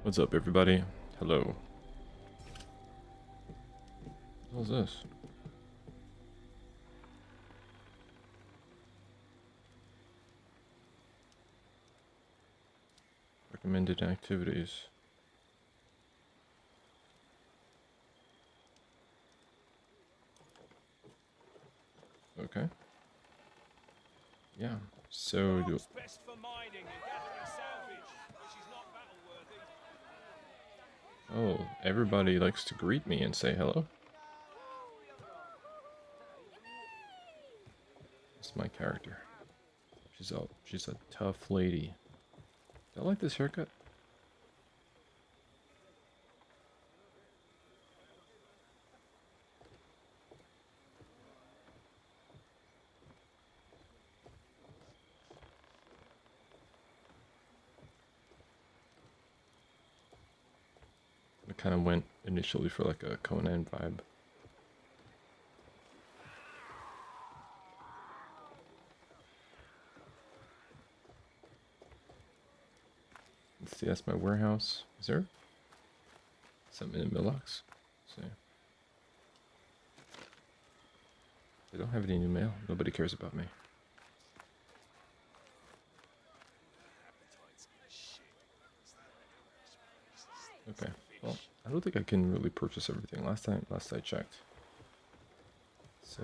What's up, everybody? Hello. What's this? Recommended activities. Okay. Yeah. So do. Best for mining and gathering salvage, which is not battle worthy. Oh, everybody likes to greet me and say hello. That's my character. She's a tough lady. Do I like this haircut? I kind of went initially for like a Conan vibe. Let's see, that's my warehouse. Is there something in the mailbox? Let's see. I don't have any new mail. Nobody cares about me. Okay. Well, I don't think I can really purchase everything. Last I checked. So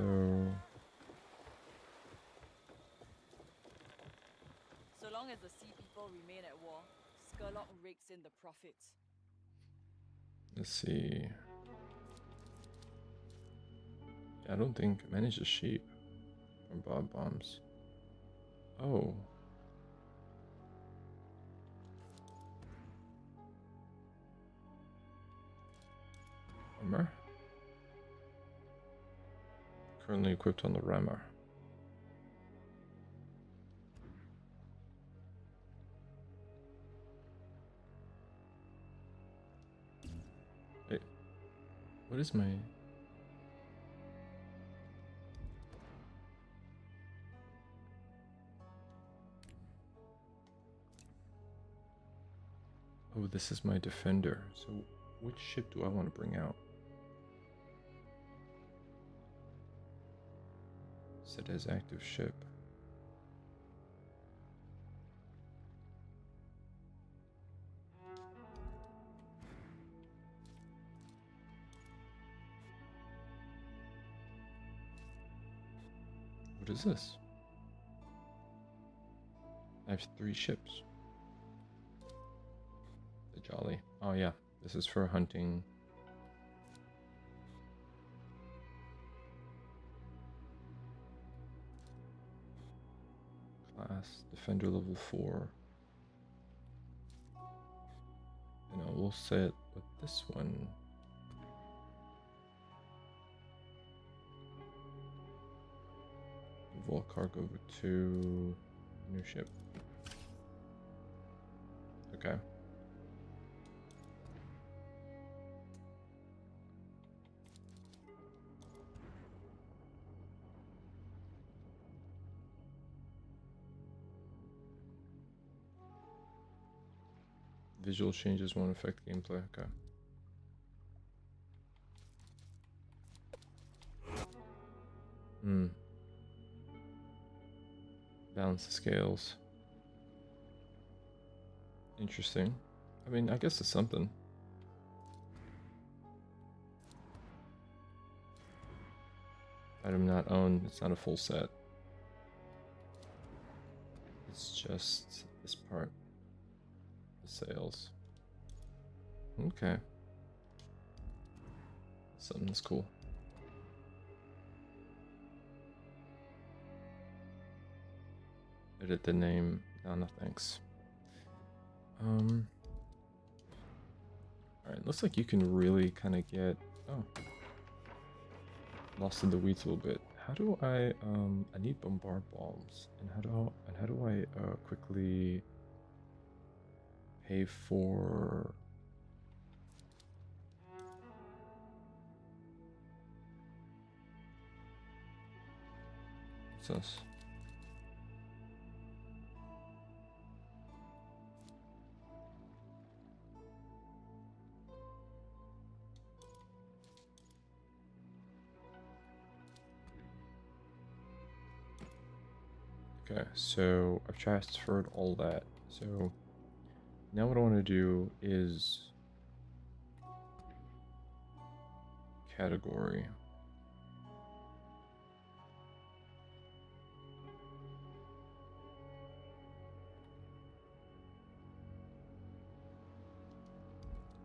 So long as the sea people remain at war, Skurlock rakes in the profits. let's see. I don't think manage a sheep from Bob Bombs. Oh. Armor? Currently equipped on the rammer. Wait. What is my... Oh, this is my defender. So which ship do I want to bring out? Set as active ship. What is this? I have 3 ships. The Jolly. Oh yeah, this is for hunting. Class defender level 4. And I will set with this one. Move all cargo to new ship. Okay. Visual changes won't affect gameplay. Okay. Hmm. Balance the scales. Interesting. I mean, I guess it's something. Item not owned. It's not a full set. It's just this part. The sales. Okay. Something that's cool. Edit the name. No thanks. Alright, looks like you can really kind of get... Oh. Lost in the weeds a little bit. How do I need bombard bombs. And how do I quickly pay for... What's this? Okay, so I've transferred all that. So now what I want to do is category.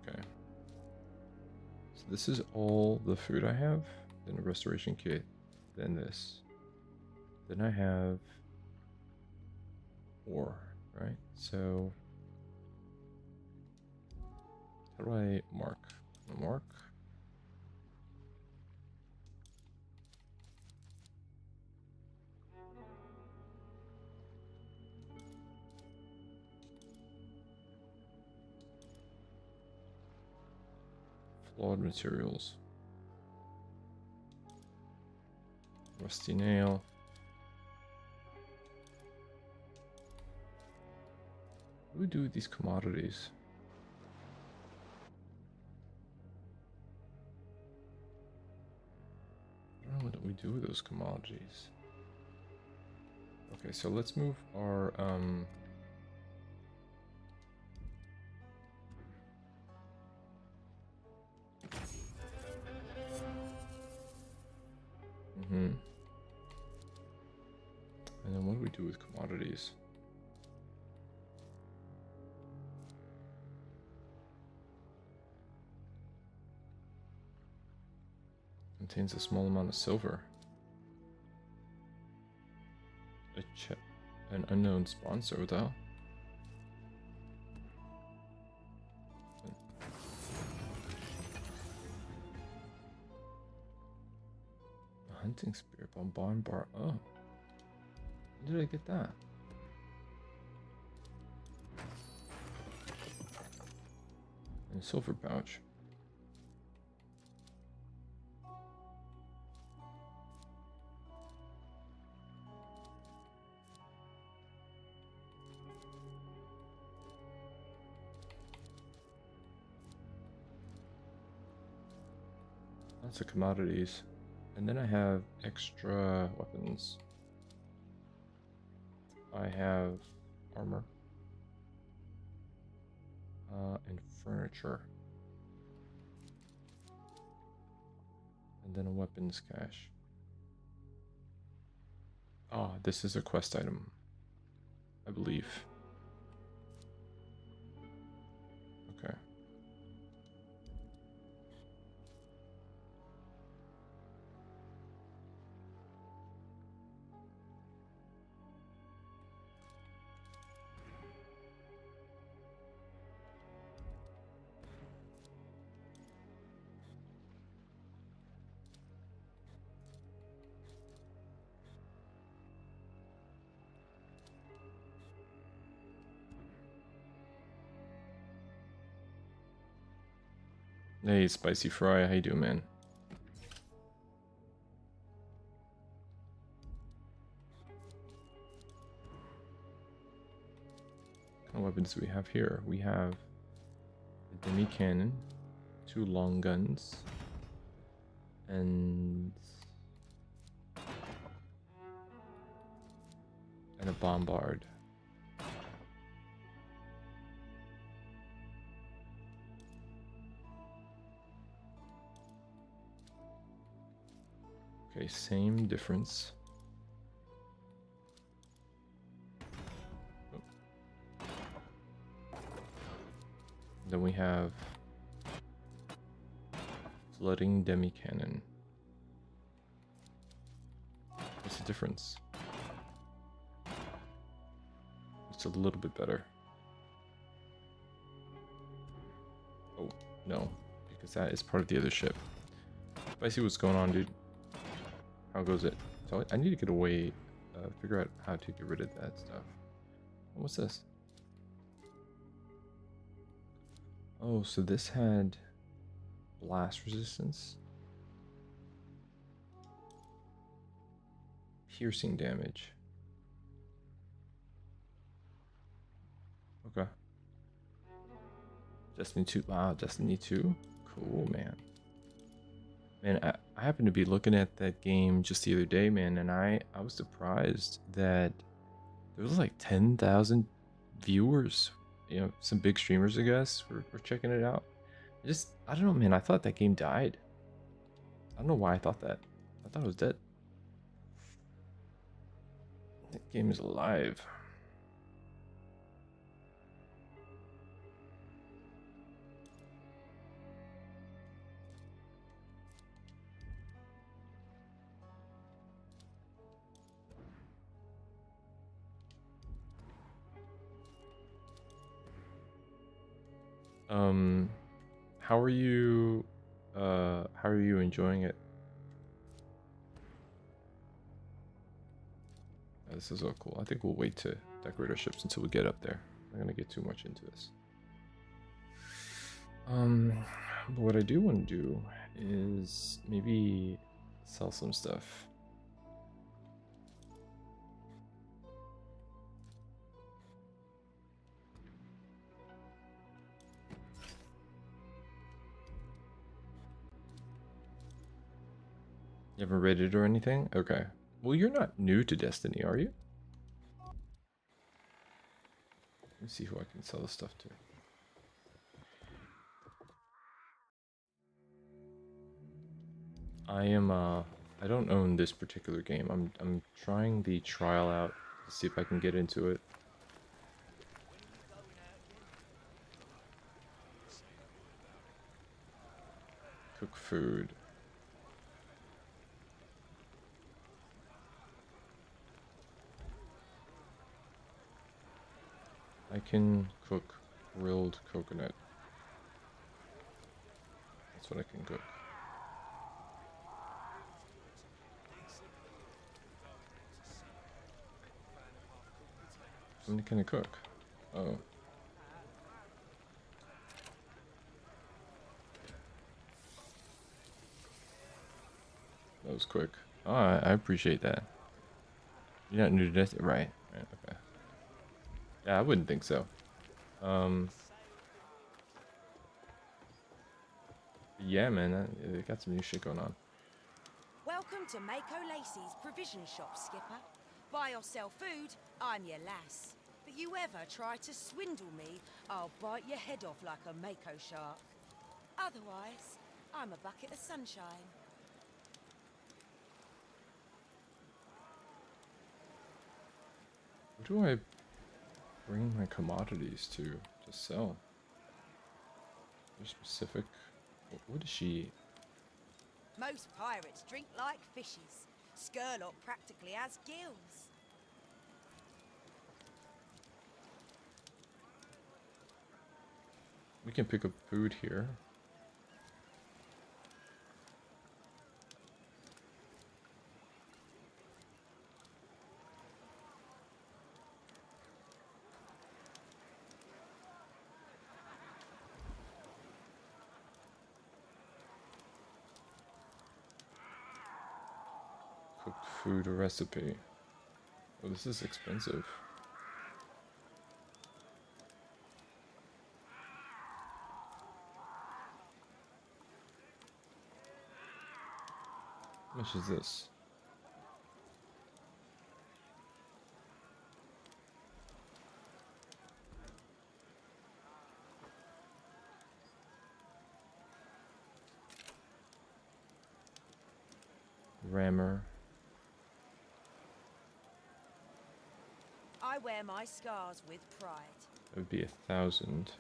Okay. So this is all the food I have, then a restoration kit, then this. Then I have ore, right? So how do I mark? Mark. Flawed materials. Rusty nail. What do we do with these commodities? I don't know what we do with those commodities. Okay, so let's move our And then what do we do with commodities? Contains a small amount of silver. An unknown sponsor though. A hunting spear, bombard bar. Oh. When did I get that? And a silver pouch. Lots of commodities. And then I have extra weapons. I have armor. And furniture. And then a weapons cache. Ah, this is a quest item, I believe. Okay. Hey, Spicy Fry, how you doing, man? What kind of weapons do we have here? We have a demi cannon, 2 long guns, and a bombard. Okay, same difference. Oh. Then we have flooding demi cannon. What's the difference? It's a little bit better. Oh, no, because that is part of the other ship. If I see what's going on, dude. How goes it? So I need to get away, figure out how to get rid of that stuff. What's this? Oh, so this had blast resistance. Piercing damage. Okay. Destiny 2. Wow, Destiny 2? Cool, man. Man, I happened to be looking at that game just the other day, man, and I was surprised that There was like 10,000 viewers. You know, some big streamers, I guess, were checking it out. I don't know, man. I thought that game died. I don't know why I thought that. I thought it was dead. That game is alive. How are you enjoying it? This is all cool. I think we'll wait to decorate our ships until we get up there. I'm not gonna get too much into this. But what I do want to do is maybe sell some stuff. You haven't read it or anything? Okay. Well, you're not new to Destiny, are you? Let me see who I can sell this stuff to. I don't own this particular game. I'm trying the trial out to see if I can get into it. Cook food. I can cook grilled coconut. That's what I can cook. How many can I cook? Oh. That was quick. Oh, I appreciate that. You're not new to Destiny? Right. Right, okay. Yeah, I wouldn't think so. Yeah, man, they got some new shit going on. Welcome to Mako Lacey's provision shop, Skipper. Buy or sell food, I'm your lass. But you ever try to swindle me, I'll bite your head off like a Mako shark. Otherwise, I'm a bucket of sunshine. Where do I bring my commodities to sell? There's specific. What is she? Most pirates drink like fishes. Skurlock practically has gills. We can pick up food here. Cooked food recipe. Oh, this is expensive. How much is this? Rammer. I wear my scars with pride. That would be 1,000.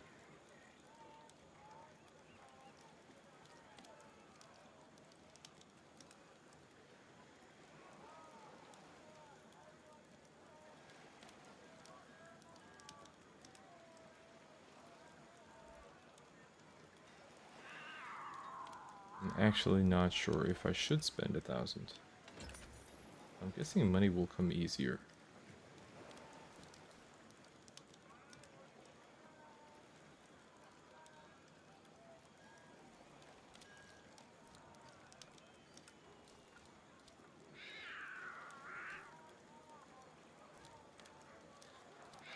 I'm actually not sure if I should spend 1,000. I'm guessing money will come easier.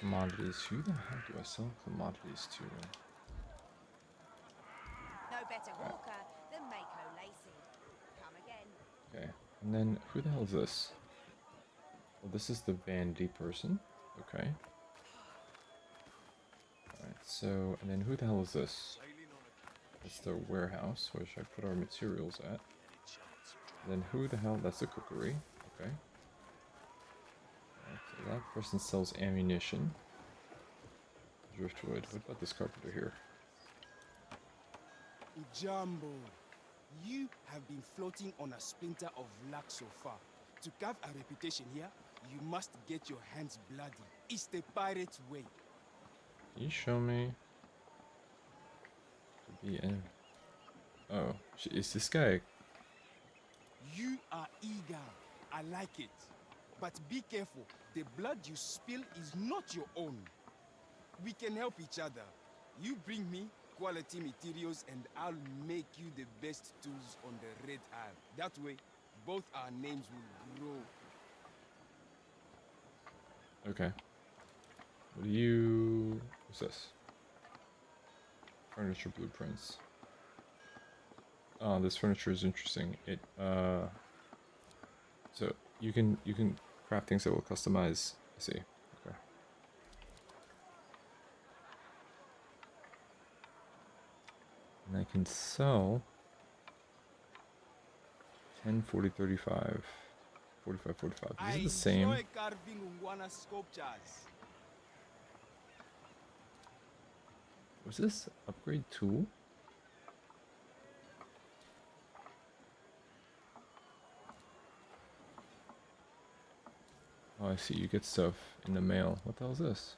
Commodities. Who the hell do I sell commodities to? No better hawker than Mako Lacey. Come again. Okay. And then who the hell is this? Well, this is the vanity person. Okay. Alright, so, and then who the hell is this? That's the warehouse, where should I put our materials at? And then who the hell, that's the cookery. Okay. Alright, so that person sells ammunition. Driftwood. What about this carpenter here? Jumbo, you have been floating on a splinter of luck so far. To carve a reputation here, you must get your hands bloody. It's the pirate way. Can you show me? To be in. Oh, is this guy? You are eager. I like it. But be careful. The blood you spill is not your own. We can help each other. You bring me quality materials and I'll make you the best tools on the Red Isle. That way, both our names will grow. Okay. What do you... What's this? Furniture blueprints. Oh, this furniture is interesting. It, so you can craft things that will customize. I see. Okay. And I can sell 10, 40, 35, 45, 45. These are the same. I enjoy carving Ungwana sculptures. Was this upgrade tool? Oh, I see. You get stuff in the mail. What the hell is this?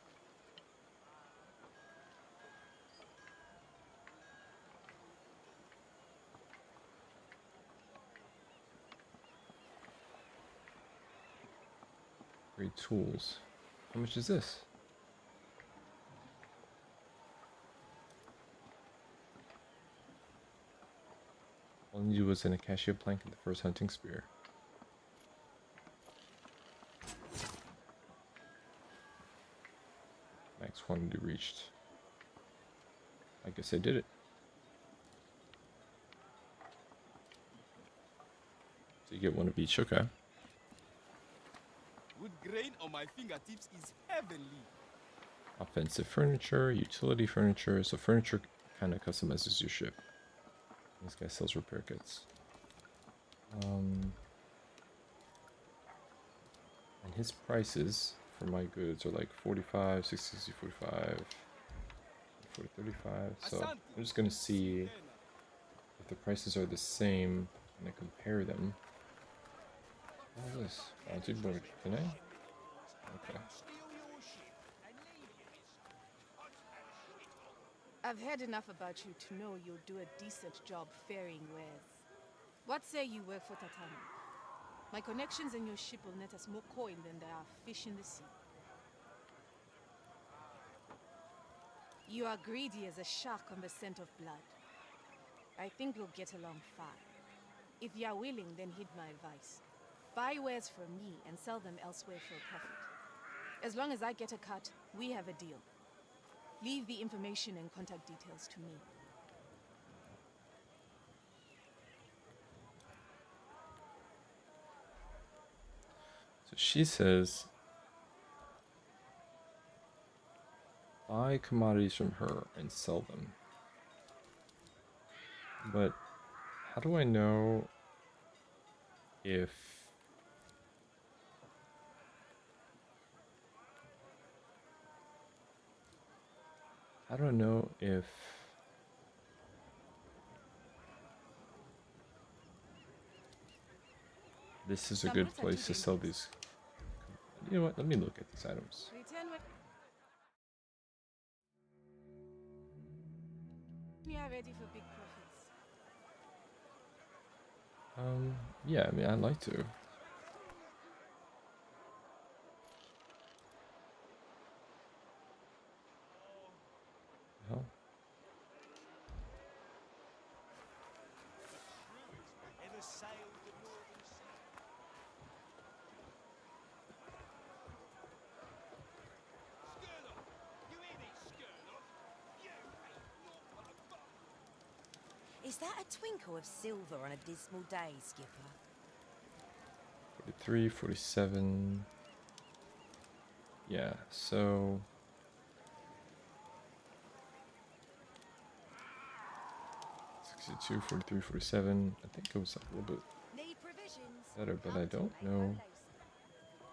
Great tools. How much is this? All I needed was an acacia plank and the first hunting spear. Max quantity reached. I guess I did it. So you get one of each, okay. With grain on my fingertips is heavenly. Offensive furniture, utility furniture. So furniture kind of customizes your ship. This guy sells repair kits. And his prices for my goods are like 45, 60, 60, 45, 40, 35. So I'm just going to see if the prices are the same and I compare them. What is this? Wanted work, can I? Okay. I've heard enough about you to know you'll do a decent job ferrying wares. What say you work for Tatami? My connections in your ship will net us more coin than there are fish in the sea. You are greedy as a shark on the scent of blood. I think we'll get along fine. If you are willing, then heed my advice. Buy wares from me and sell them elsewhere for a profit. As long as I get a cut, we have a deal. Leave the information and contact details to me. So she says, buy commodities from her and sell them. But how do I know if this is a good place to sell these? You know what? Let me look at these items. Return when we are ready for big profits. Yeah, I mean, I'd like to. Hell. Ever sailed the northern sea? Skurlock! You hear this, Skurlock? You ain't naught but a bum. Is that a twinkle of silver on a dismal day, Skipper? 43, 47. Yeah, so 62, 43, 47. I think it was a little bit Need provisions? better, but Come I to don't Mako know. Lacey.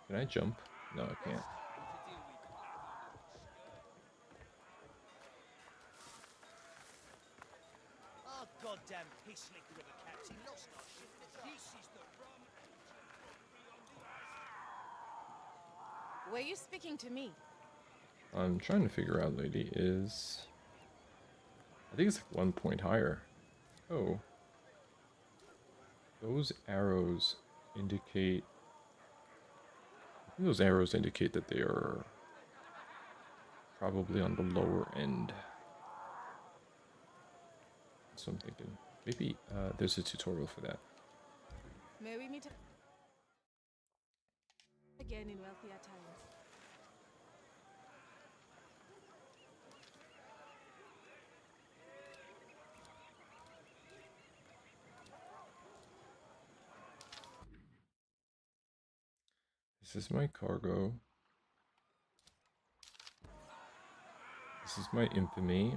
Can I jump? No, I can't. To deal with. Our goddamn piss liquor of a captain lost our ship. This is the rum Were you speaking to me? I'm trying to figure out, lady, is... I think it's like 1 point higher. Oh. Those arrows indicate... I think those arrows indicate that they are probably on the lower end. So I'm thinking, maybe there's a tutorial for that. May we meet again in wealthier times? This is my cargo. This is my infamy.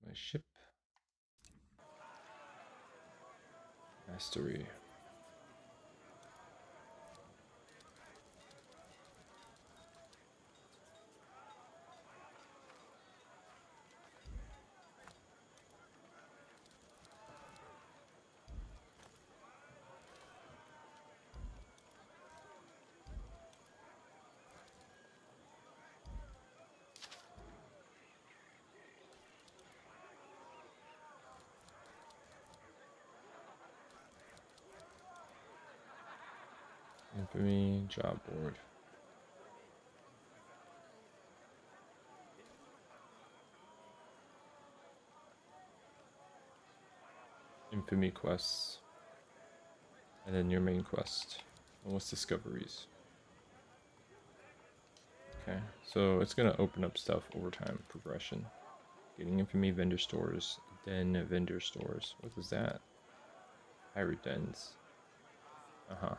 My ship. Mastery. Infamy, job board. Infamy quests. And then your main quest. And what's discoveries? Okay, so it's gonna open up stuff over time, progression. Getting infamy vendor stores, den vendor stores. What is that? Pirate dens. Uh-huh.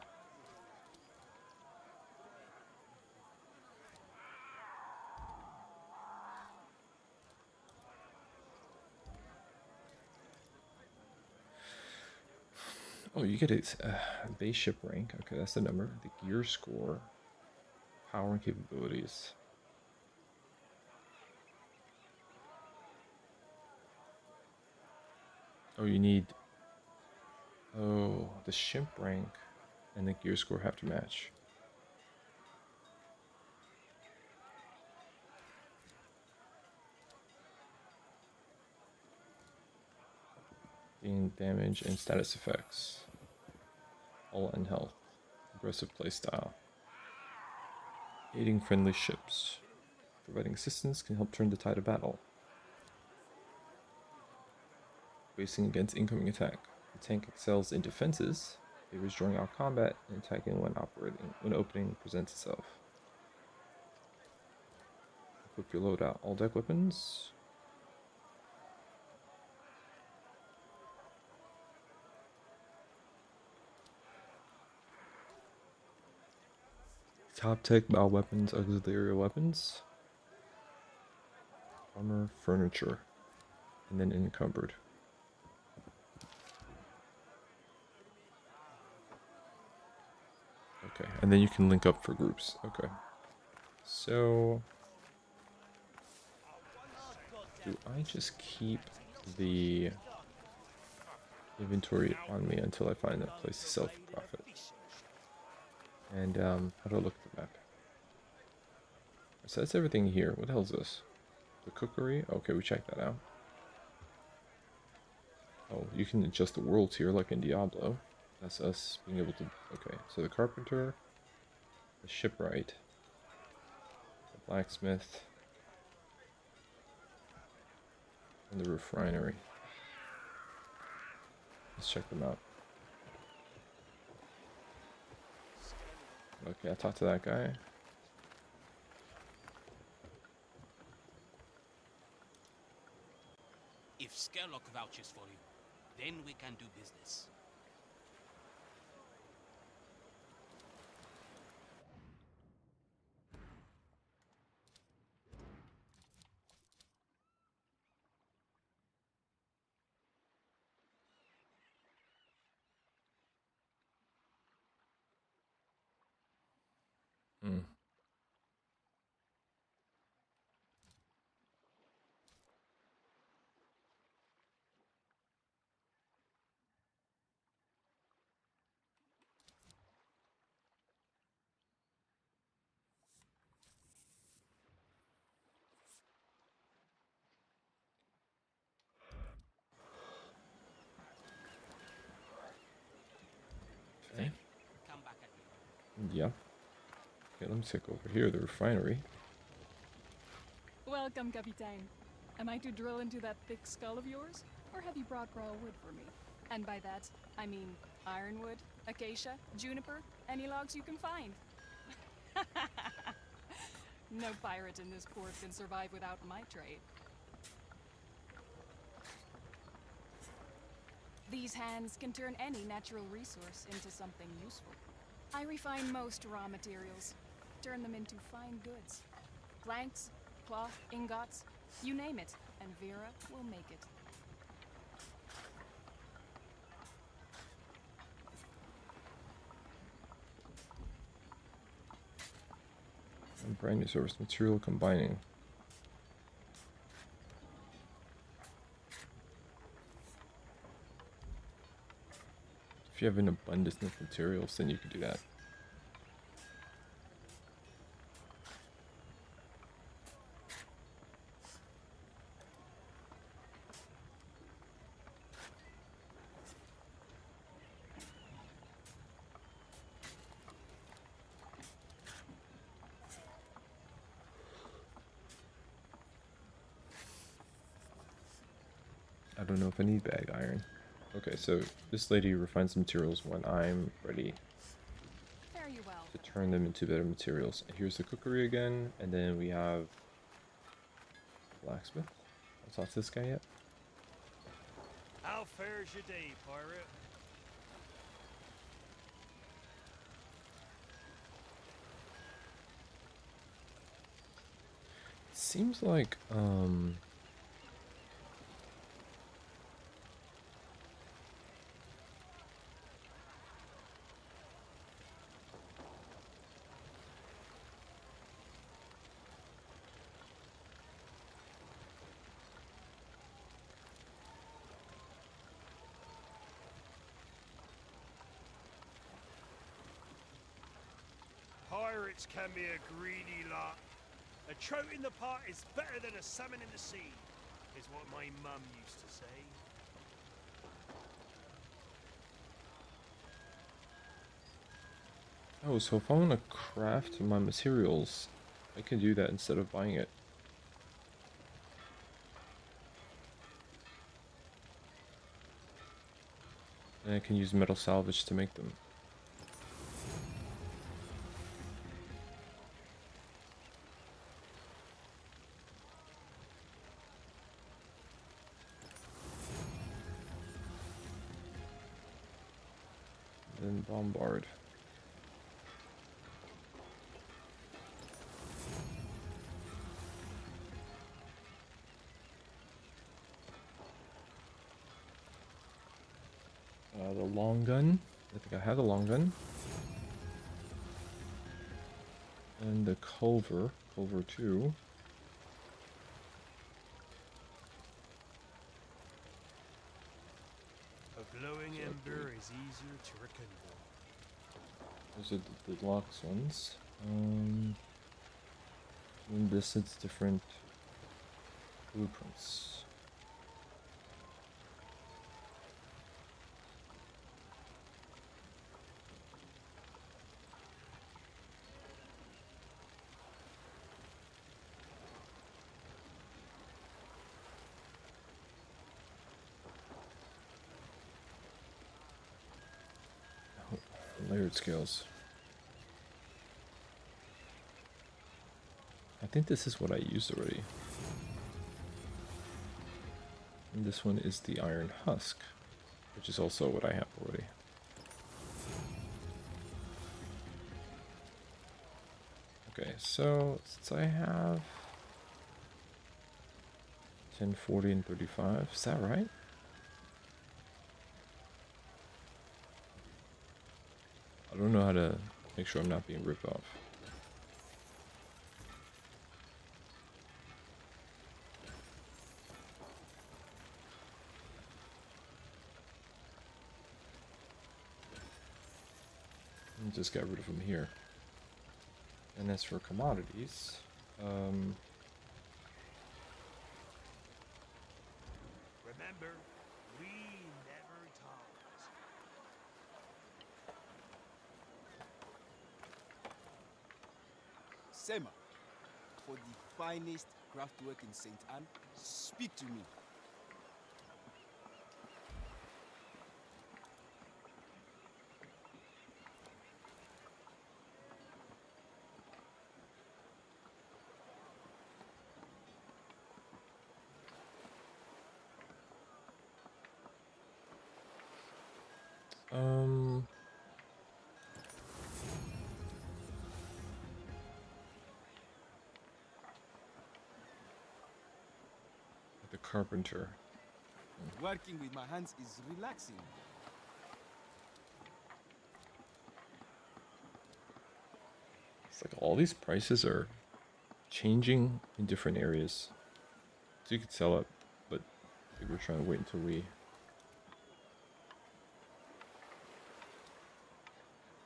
Oh, you get a base ship rank. Okay, that's the number. The gear score, power and capabilities. Oh, you need... Oh, the ship rank and the gear score have to match. Gain damage and status effects. Hull and health. Aggressive playstyle. Aiding friendly ships. Providing assistance can help turn the tide of battle. Racing against incoming attack. The tank excels in defenses, favors during our combat, and attacking when opening presents itself. Equip your loadout. All deck weapons. Top tech bow weapons, auxiliary weapons. Armor, furniture, and then encumbered. Okay, and then you can link up for groups. Okay. So, do I just keep the inventory on me until I find a place to sell for profit? And how do I look at the map? So that's everything here. What the hell is this? The cookery? Okay, we checked that out. Oh, you can adjust the worlds here like in Diablo. That's us being able to... Okay, so the carpenter, the shipwright, the blacksmith, and the refinery. Let's check them out. Okay, I talked to that guy. If Skerlock vouches for you, then we can do business. Hmm. Okay. Come back again. Yeah. Okay, let me check over here, the refinery. Welcome, Capitaine. Am I to drill into that thick skull of yours? Or have you brought raw wood for me? And by that, I mean ironwood, acacia, juniper, any logs you can find. No pirate in this port can survive without my trade. These hands can turn any natural resource into something useful. I refine most raw materials, turn them into fine goods. Planks, cloth, ingots, you name it, and Vera will make it. And brand new source material combining. If you have an abundance of materials, then you can do that. I don't know if I need bag iron. Okay, so this lady refines materials when I'm ready Fare you well. to turn them into better materials. And here's the cookery again, and then we have blacksmith. I'll talk to this guy yet. How fares your day, pirate? Seems like Pirates can be a greedy lot. A trout in the pot is better than a salmon in the sea, is what my mum used to say. oh, so if I want to craft my materials, I can do that instead of buying it. And I can use metal salvage to make them. Then bombard. The long gun. I think I had a long gun. And the culver. Culver 2. A glowing ember is easier to rekindle. Those are the deluxe ones. And this is different blueprints. Layered scales. I think this is what I used already. And this one is the iron husk, which is also what I have already. Okay, so since I have 10, 40, and 35, is that right? I don't know how to make sure I'm not being ripped off. just got rid of them here. And as for commodities, Remember, we never talked. Sema, for the finest craftwork in St. Anne, speak to me. the carpenter. Working with my hands is relaxing. It's like all these prices are changing in different areas. So you could sell it, but I think we're trying to wait until we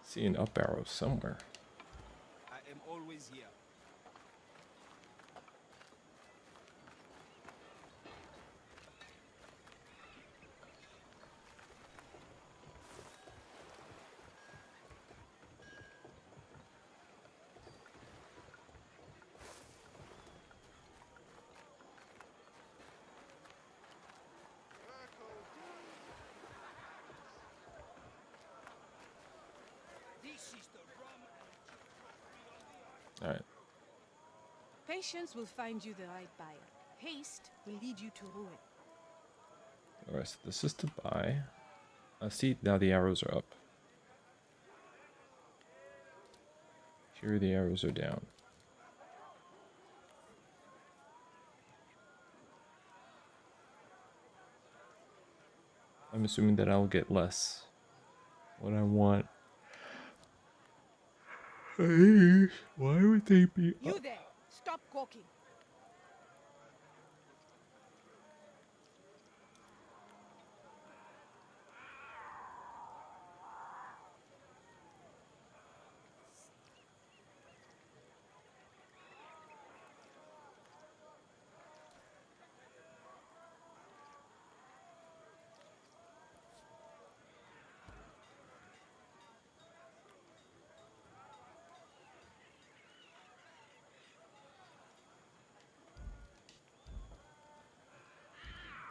see an up arrow somewhere. I am always here. This is the rum and Alright. Patience will find you the right buyer. Haste will lead you to ruin. Alright, so this is to buy. See, now the arrows are up. Here the arrows are down. I'm assuming that I'll get less. What I want. Why would they be You up? there! Stop gawking.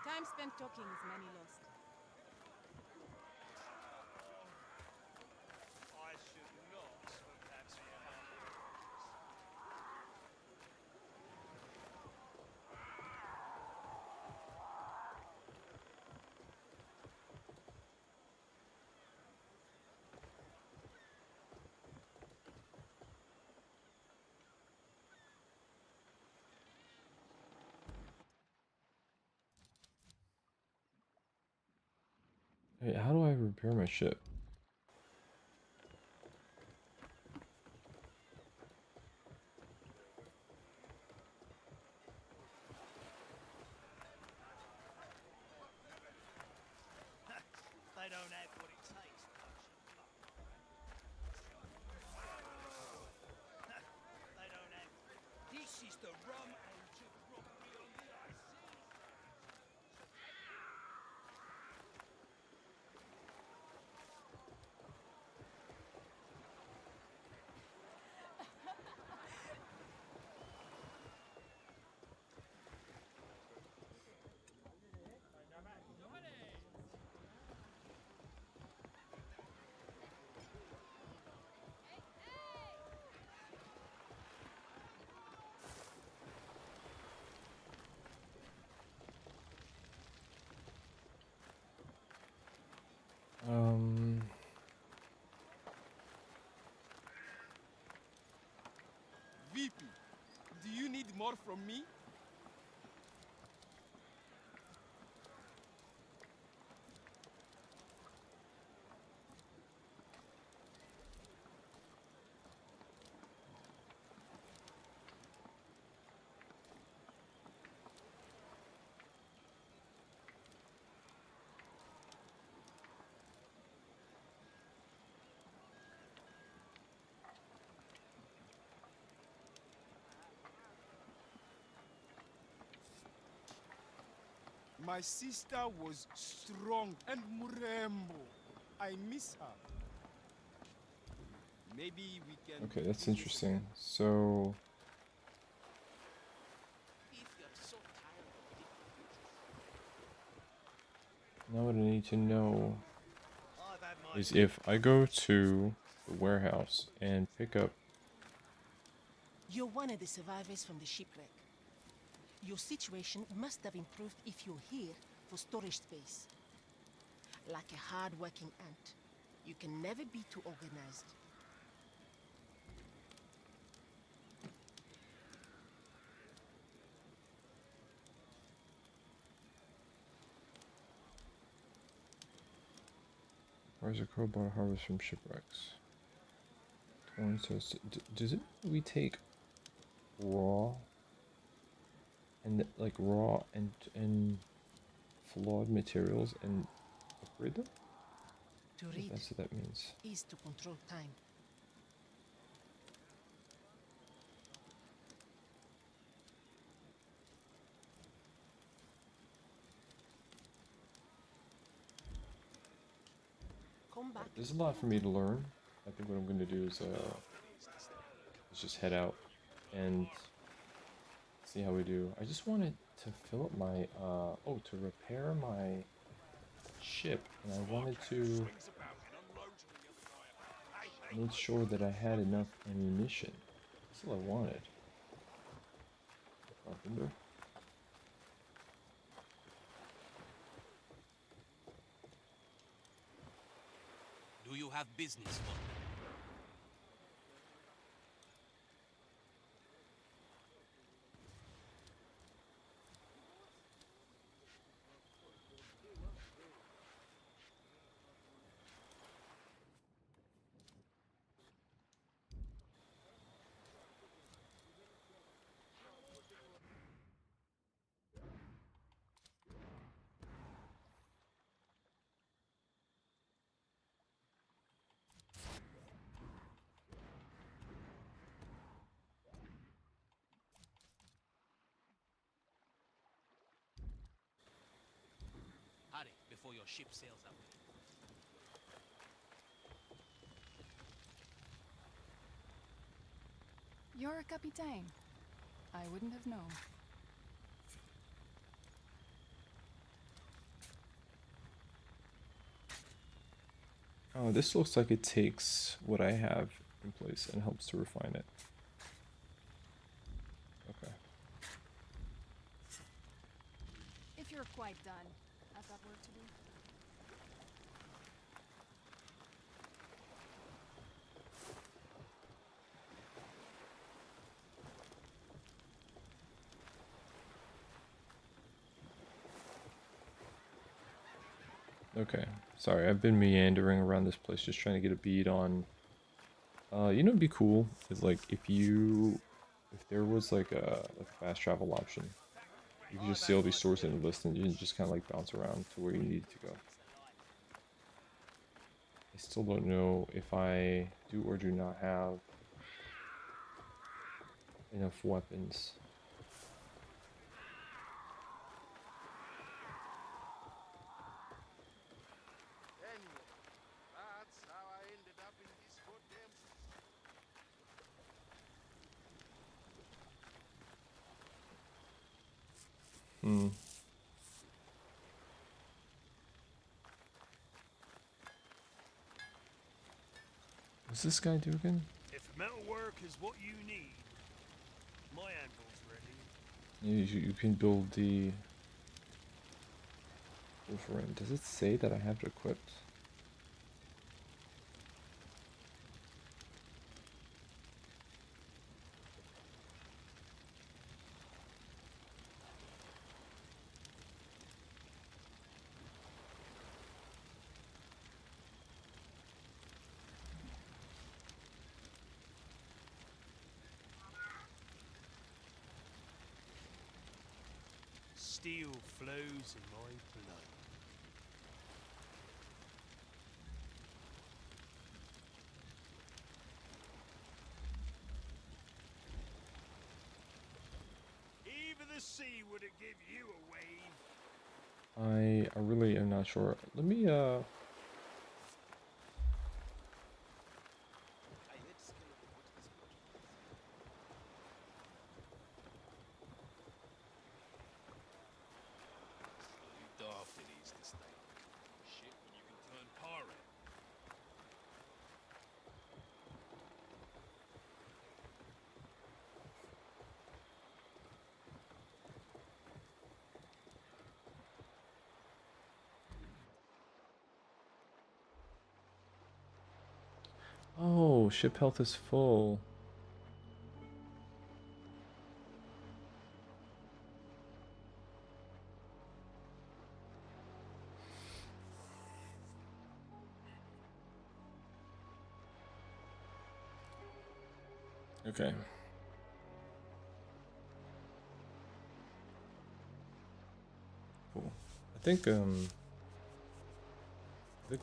Time spent talking is money lost. I should not have had to Hey, how do I repair my ship? They don't have what it takes, They don't have. This is the rum and geography on the ice. VP, do you need more from me? My sister was strong and murembo. I miss her. Maybe we can. Okay, that's do this interesting. again. So If you're so tired of different now what I need to know I've had my is if I go to the warehouse and pick up. You're one of the survivors from the shipwreck. Your situation must have improved if you're here for storage space. Like a hard-working ant, you can never be too organized. Where's a crowbar harvest from shipwrecks? Torn toast. Does it? We take raw and like raw and flawed materials and upgrade them? To read That's what that means. is to control time. Come back. There's a lot for me to learn. I think what I'm going to do is just head out and see how we do. I just wanted to fill up my to repair my ship, and I wanted to make sure that I had enough ammunition. That's all I wanted. Carpenter. Do you have business for me? Hurry before your ship sails away. You're a captain. I wouldn't have known. Oh, this looks like it takes what I have in place and helps to refine it. Okay. If you're quite done, I've got work to do. Okay, sorry, I've been meandering around this place just trying to get a bead on. You know, it'd be cool is like if there was like a fast travel option. You can just see all these stores in the list and you can just kind of like bounce around to where you need to go. I still don't know if I do or do not have enough weapons. Anyway, that's how I ended up in this goddamn. Hmm. What's this guy do again? If metalwork is what you need, my anvil's ready. You can build the Wolverine. Does it say that I have it equipped? Steel flows in my blood. Even the sea wouldn't give you a wave. I really am not sure. Let me Daft it is this day. Shit when you can turn pirate. Oh, ship health is full. Okay. Cool. I think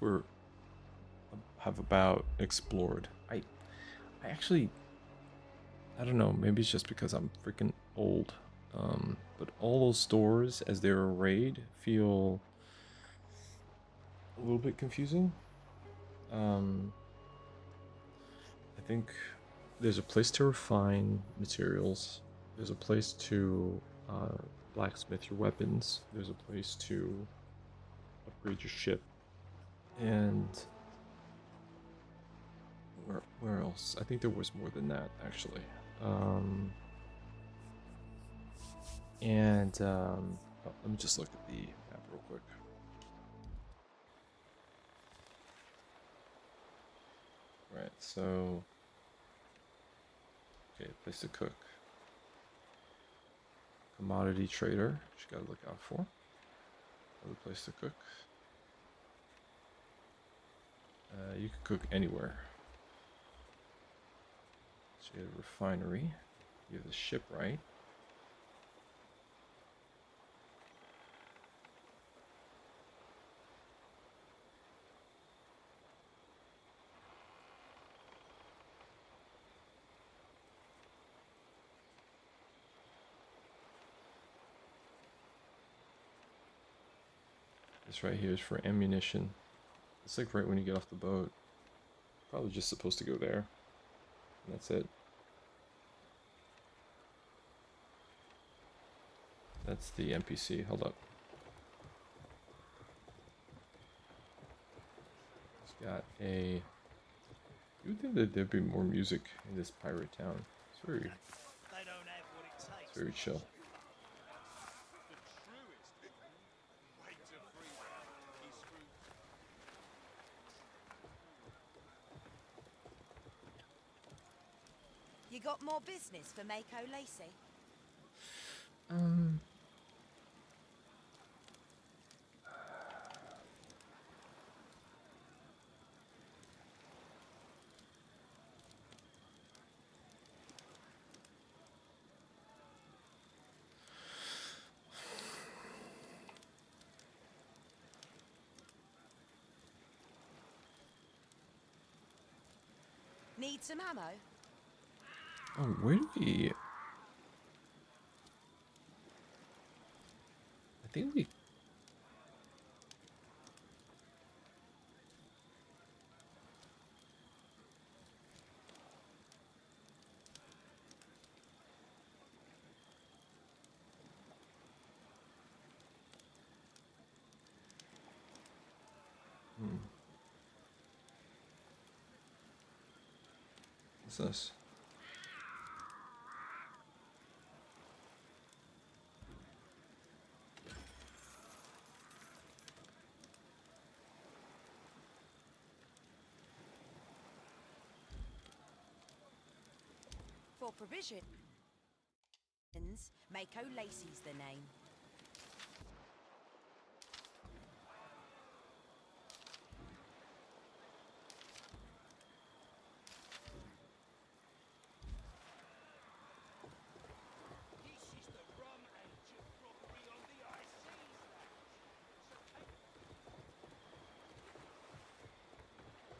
we're have about explored. I actually I don't know, maybe it's just because I'm freaking old. But all those stores as they're arrayed feel a little bit confusing. I think there's a place to refine materials. There's a place to blacksmith your weapons. There's a place to upgrade your ship. And where else? I think there was more than that actually. Let me just look at the map real quick. Right, so okay, place to cook. Commodity trader, which you gotta look out for. Another place to cook. You can cook anywhere. So you have a refinery. You have the shipwright. This right here is for ammunition. It's like right when you get off the boat. Probably just supposed to go there. And that's it. That's the NPC. Hold up. It's got a... You would think that there'd be more music in this pirate town. It's very chill. The truest way to freedom is through. You got more business for Mako Lacey? Need some ammo? Oh, where do we... I think we... What's this? For provisions, Mako Lacey's the name. This is the rum and chip crockery on the high seas,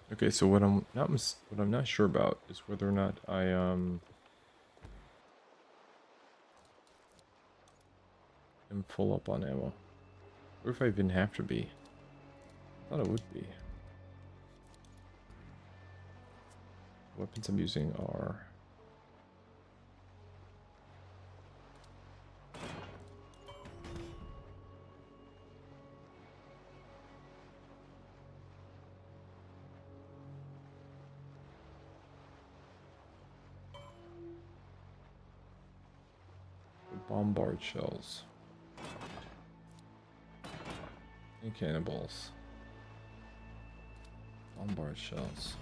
lads. Okay, so what I'm not sure about is whether or not I am full up on ammo. Or if I even have to be. I thought it would be. Weapons I'm using are... bombard shells. And cannonballs. Bombard shells.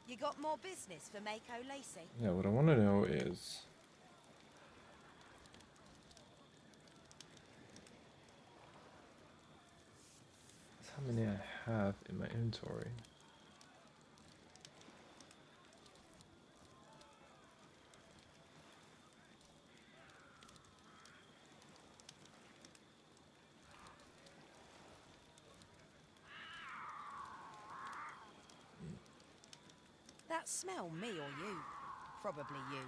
You got more business for Mako Lacey? Yeah, what I want to know is... how many I have in my inventory. That smell me or you? Probably you.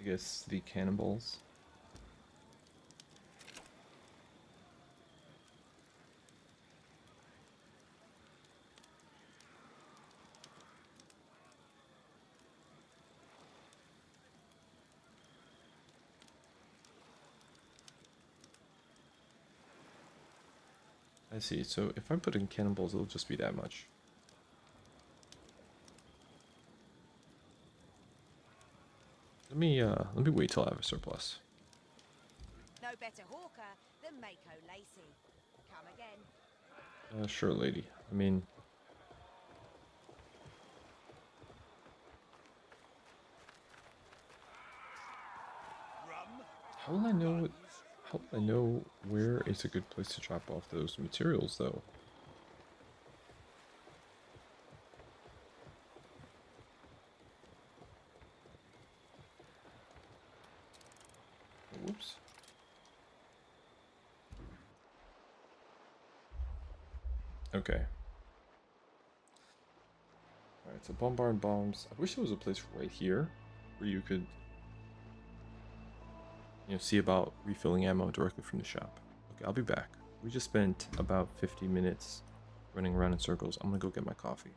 I guess the cannonballs. I see. So if I put in cannonballs, it'll just be that much. Let me wait till I have a surplus. No better hawker than Mako Lacey. Come again. Sure, lady. I mean, how will I know? How will I know where is a good place to drop off those materials, though? Whoops. Okay. Alright, so bombard bombs. I wish there was a place right here where you could, see about refilling ammo directly from the shop. Okay, I'll be back. We just spent about 50 minutes running around in circles. I'm gonna go get my coffee.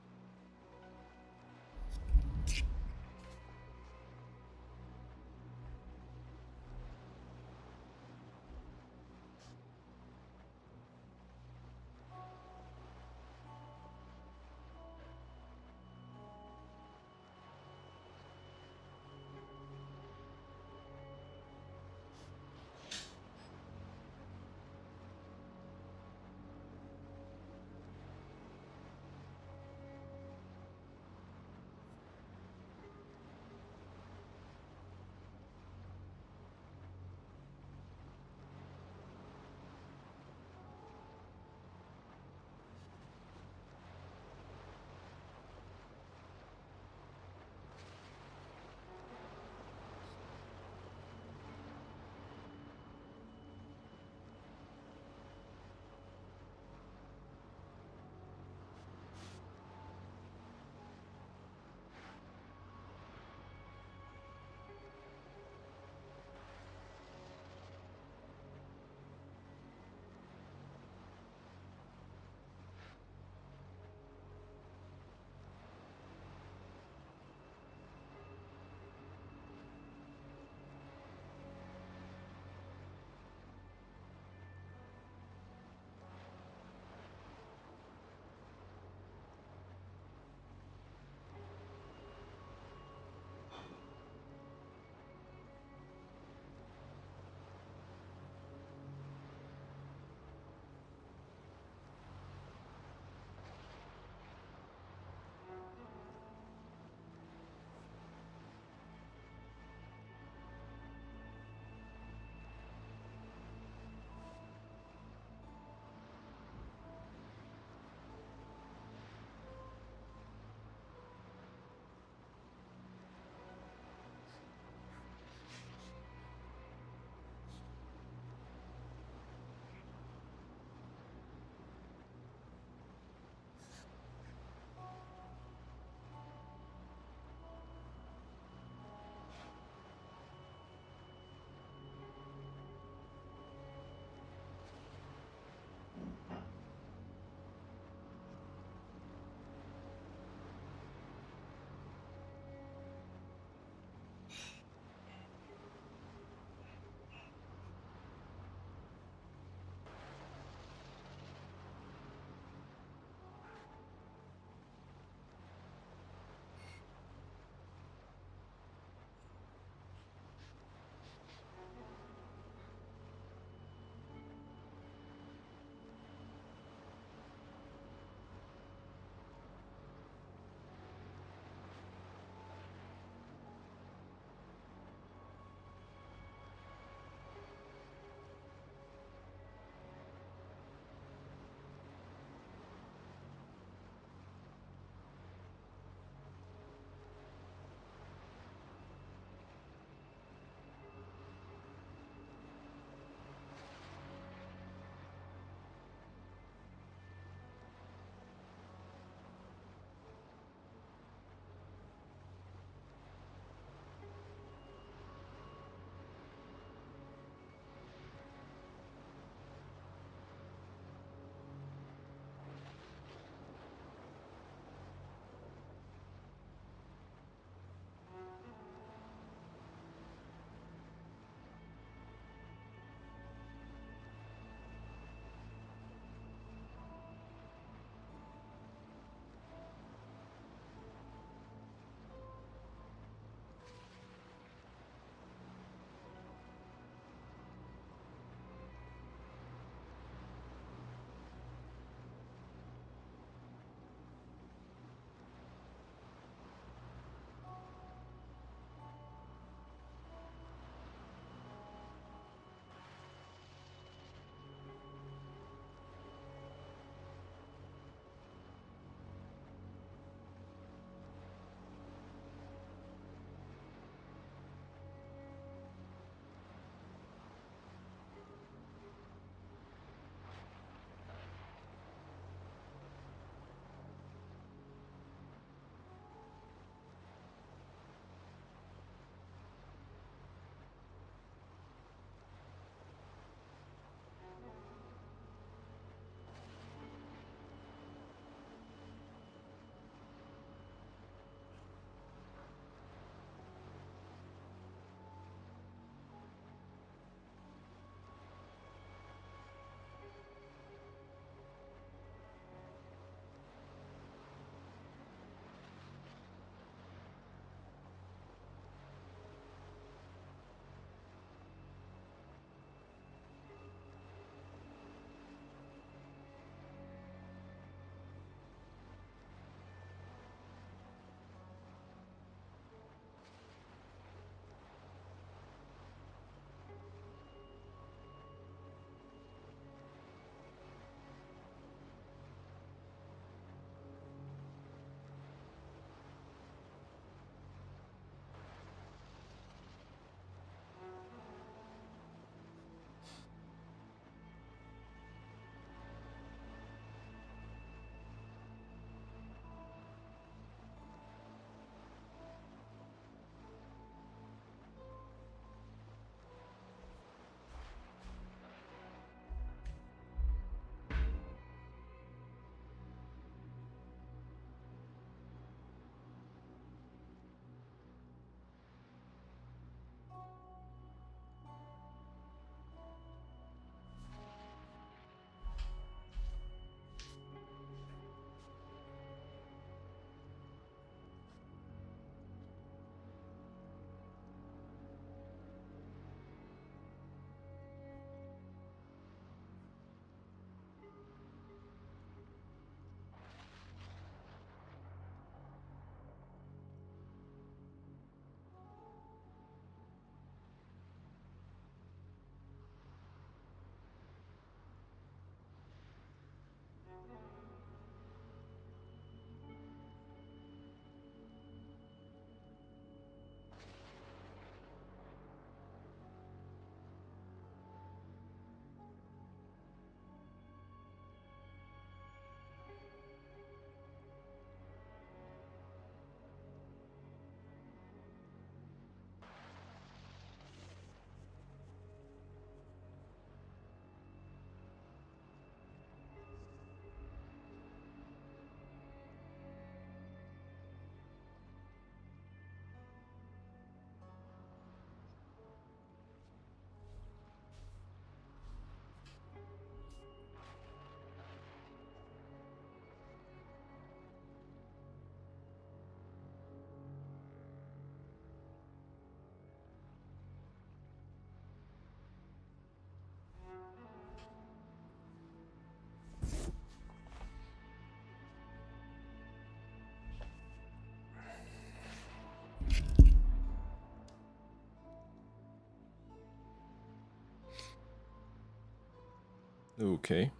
Okay.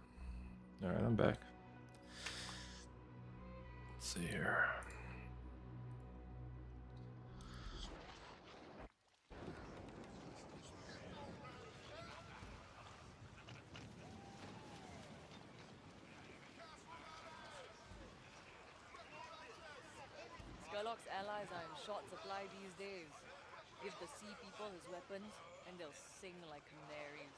Alright, I'm back. Let's see here. Skurlock's allies are in short supply these days. Give the sea people his weapons, and they'll sing like canaries.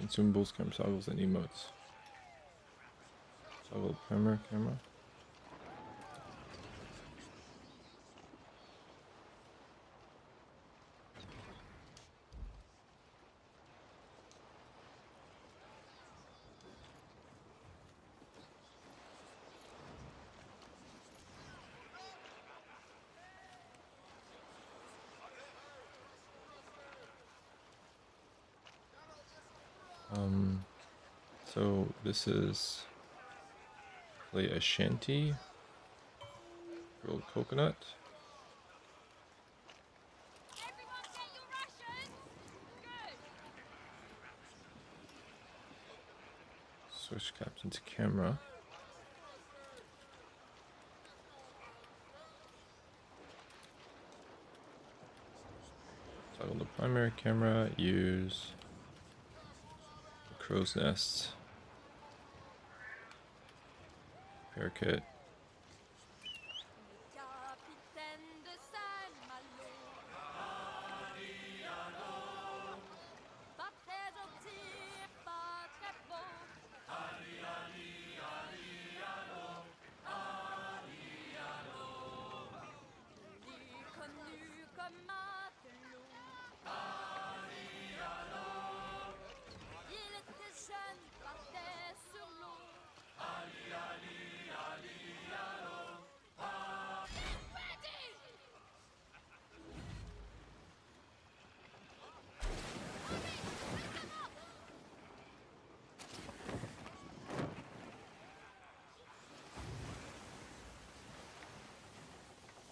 Consumables, camera toggles, and emotes. Toggle camera. So this is play a shanty, grilled coconut. Everyone get your rations! Good! Switch caption to camera. Toggle the primary camera, use the crow's nest. Repair kit. Capitaine de Saint-Malo. Pas très gentil, pas très beau. Il est connu comme matelot. Il était jeune, partait sur l'eau.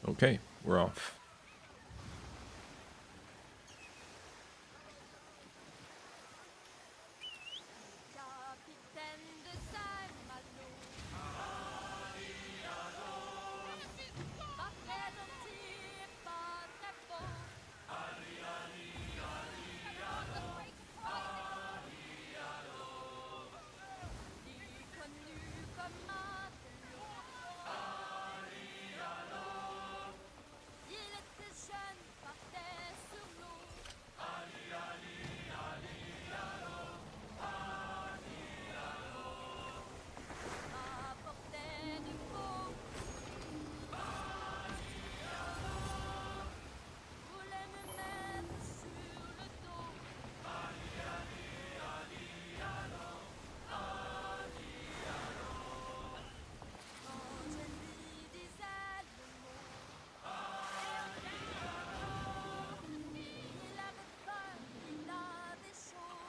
Okay, we're off. Capitaine de Saint-Malo. Pas très gentil, pas très beau. Il est connu comme matelot. Il était jeune, partait sur l'eau. Apportait du beau. Voulait me mettre sur le dos. Quand je lui disais le mot, il avait peur, il avait chaud.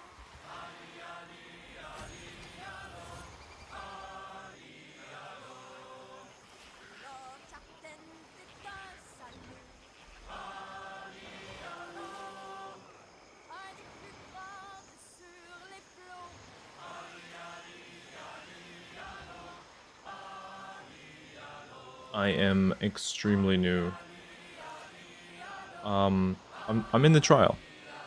Le capitaine était un salaud. Un des plus grands sur les flots. I am extremely new. I'm in the trial.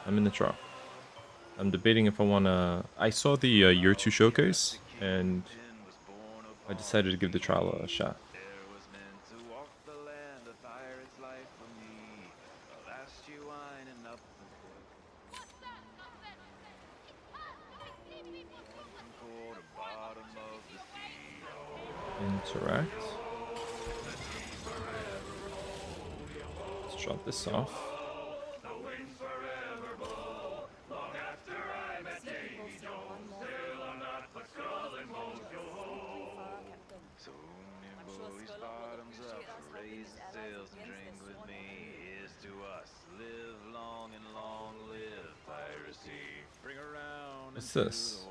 I'm debating if I wanna. I saw the year 2 showcase and I decided to give the trial a shot. Interact. Let's drop this off. What's this?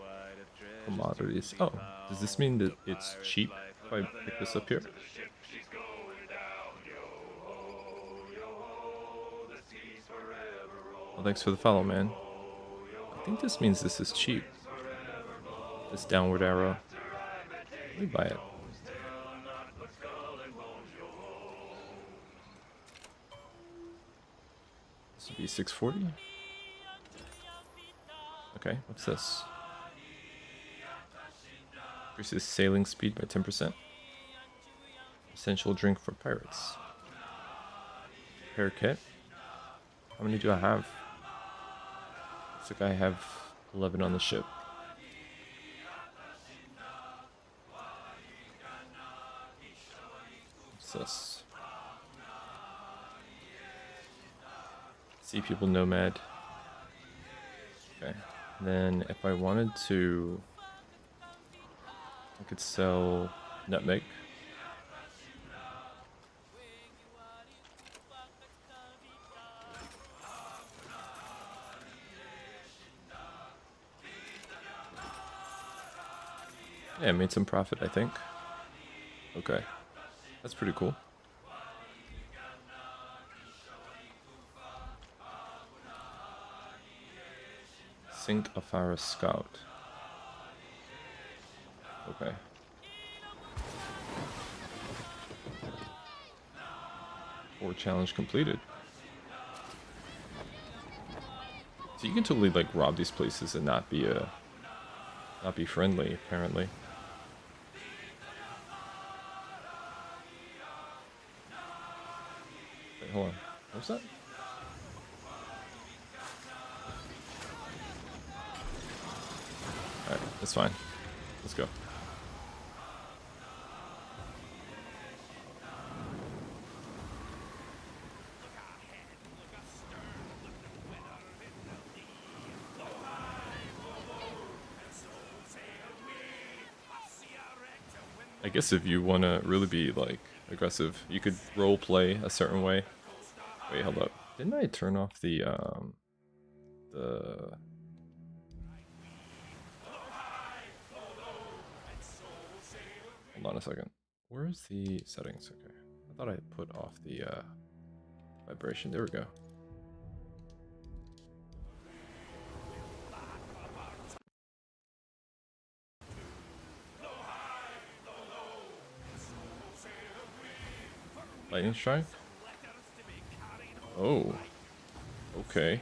Commodities. Oh, does this mean that it's cheap if I pick this up here? Well, thanks for the follow, man. I think this means this is cheap. This downward arrow. Let me buy it. This would be 640. Okay, what's this? Increases sailing speed by 10%. Essential drink for pirates. Repair kit. How many do I have? Looks like I have 11 on the ship. What's this? Sea people nomad. Okay. And then if I wanted to, I could sell nutmeg. Yeah, I made some profit, I think. Okay. That's pretty cool. Sink a Fire Scout. Okay. Or challenge completed. So you can totally like rob these places and not be friendly, apparently. Wait, hold on. What was that? Alright, that's fine. Let's go. I guess if you want to really be like aggressive, you could role play a certain way. Wait, hold up. Didn't I turn off the Hold on a second. Where's the settings? Okay. I thought I put off the vibration. There we go. Lightning strike? Oh. Okay.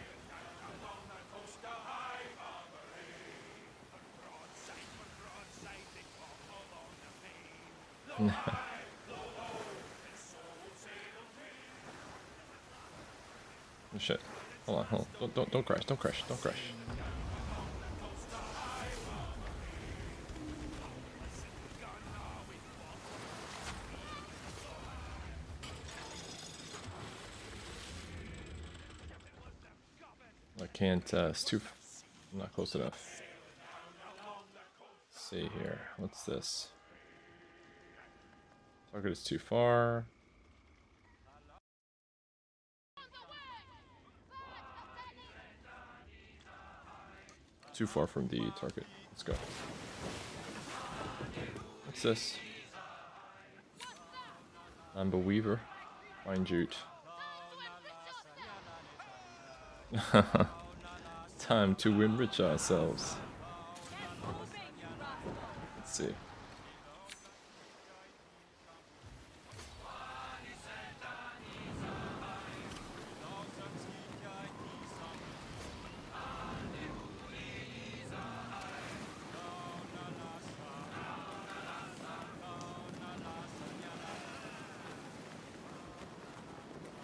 Oh shit. Hold on, hold on. Don't crash, don't crash, don't crash. I can't, it's too... I'm not close enough. Let's see here. What's this? Target is too far. Too far from the target. Let's go. What's this? Amber Weaver. Fine jute. Time to enrich ourselves. Let's see.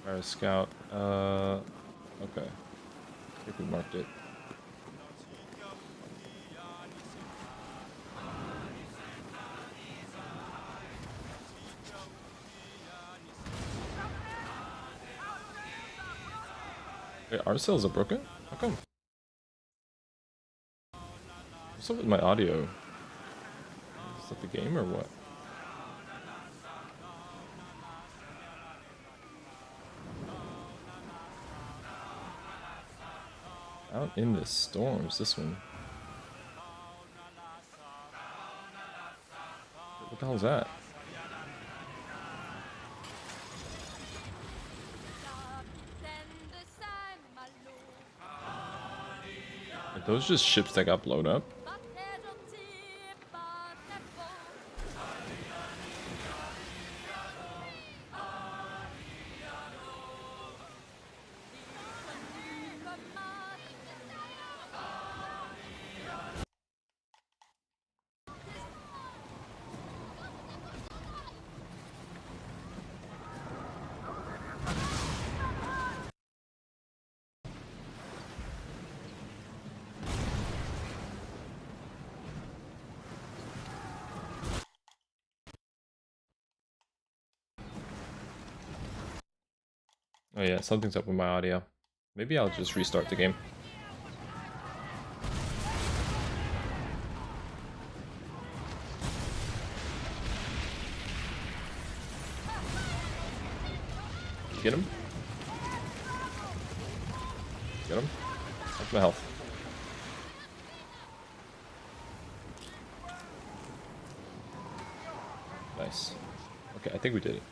Fire Scout. Okay. I think we marked it. Wait, our cells are broken? How come? What's up with my audio? Is that the game or what? Out in the storms, this one. What the hell is that? Are those just ships that got blown up? Oh yeah, something's up with my audio. Maybe I'll just restart the game. Get him. Get him. That's my health. Nice. Okay, I think we did it.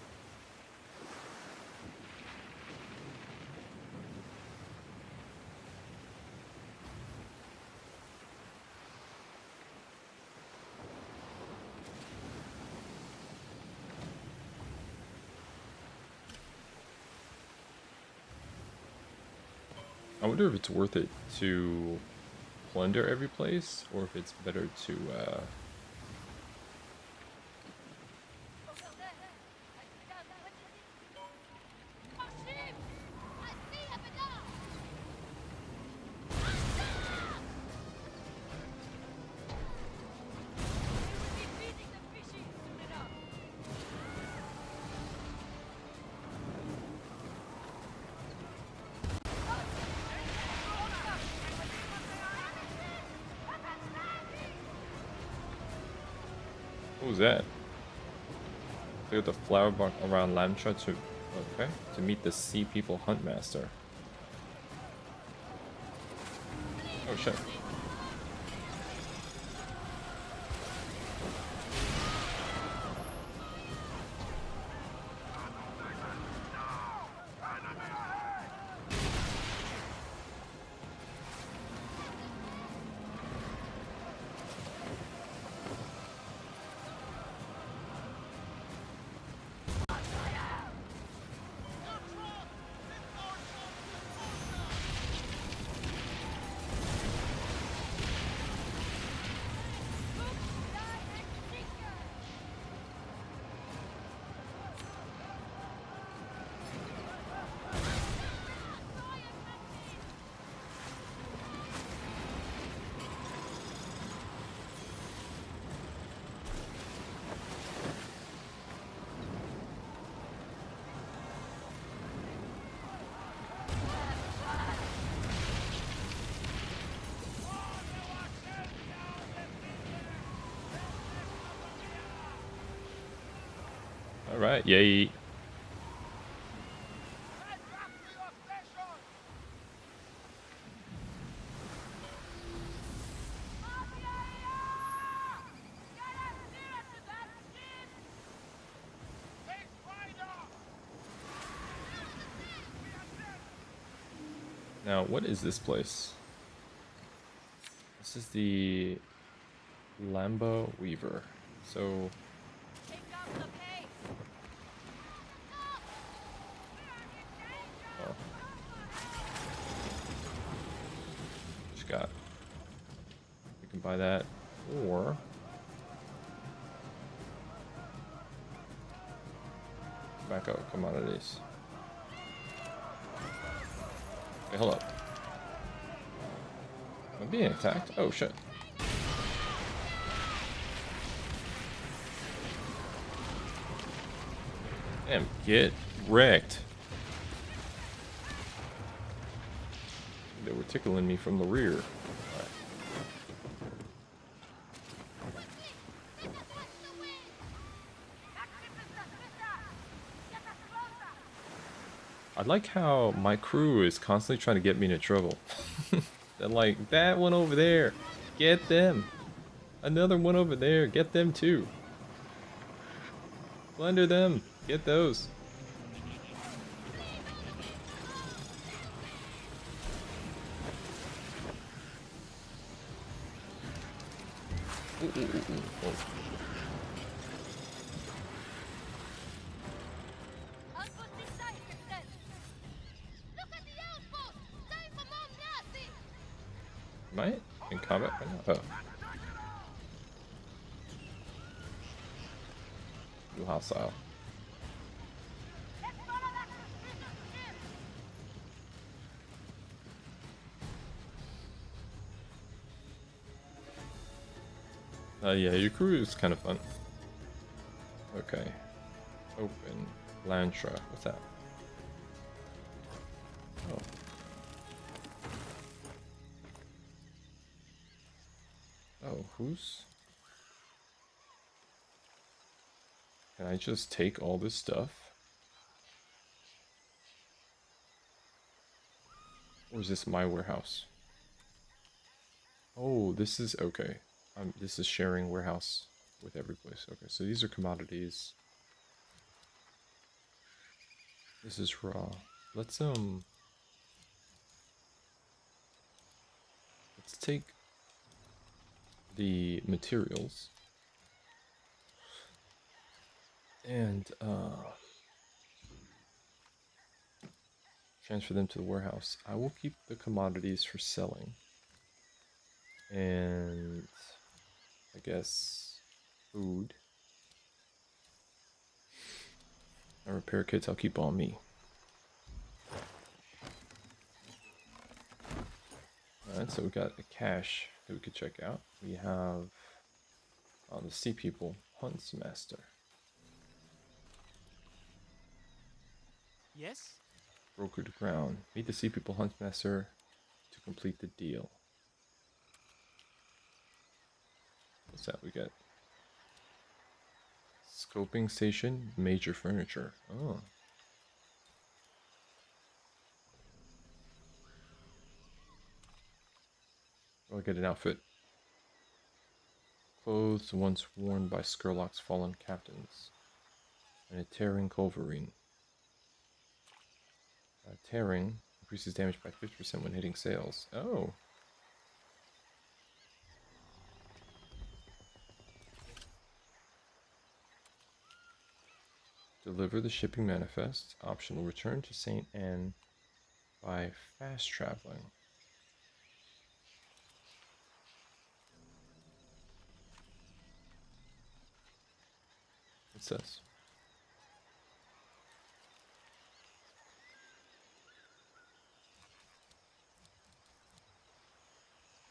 I wonder if it's worth it to plunder every place, or if it's better to, What was that? Clear the flower bark around Lamtra to meet the Sea People Huntmaster. Oh shit. Alright, yay. Now, what is this place? This is the Lambo Weaver. So... got. We can buy that, or back out commodities. Okay, hold up. Am I being attacked? Oh shit. Damn, get wrecked. They were tickling me from the rear. Right. I like how my crew is constantly trying to get me into trouble. They're like, that one over there, get them. Another one over there, get them too. Blender them! Get those! Ooh, ooh, ooh, ooh. Oh. Am I in combat right now? Oh. Too hostile. Yeah, your crew is kind of fun. Okay. Open. Lantra. What's that? Oh. Oh, who's... Can I just take all this stuff? Or is this my warehouse? Oh, this is... Okay. This is sharing warehouse with every place. Okay, so these are commodities. This is raw. Let's take the materials and transfer them to the warehouse. I will keep the commodities for selling. And I guess food. And repair kits I'll keep on me. Alright, so we got a cache that we could check out. We have the Sea People Hunts Master. Yes? Brokered ground. Meet the Sea People Hunts Master to complete the deal. What's that we get? Scoping station, major furniture. Oh. Oh, I get an outfit. Clothes once worn by Skurlock's fallen captains. And a tearing culverine. Tearing increases damage by 50% when hitting sails. Oh. Deliver the shipping manifest. Optional. Return to St. Anne by fast traveling. What's this?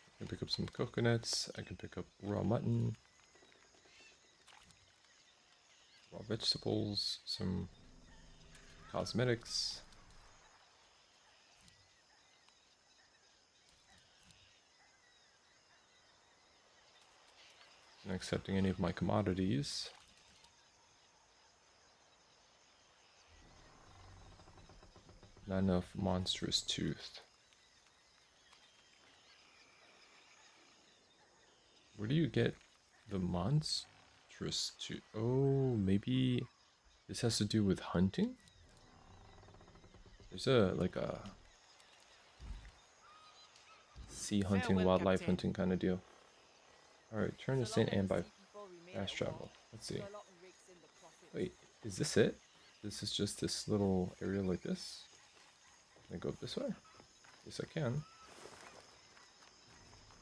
I can pick up some coconuts. I can pick up raw mutton. Raw vegetables. Some cosmetics. Not accepting any of my commodities. Not enough monstrous tooth. Where do you get the monstrous tooth? Oh, maybe this has to do with hunting? There's like a sea hunting, Farewell, wildlife Captain. hunting kind of deal. Alright, turn to St. Anne by fast travel. Let's see. Wait, is this it? This is just this little area like this? Can I go up this way? Yes, I can.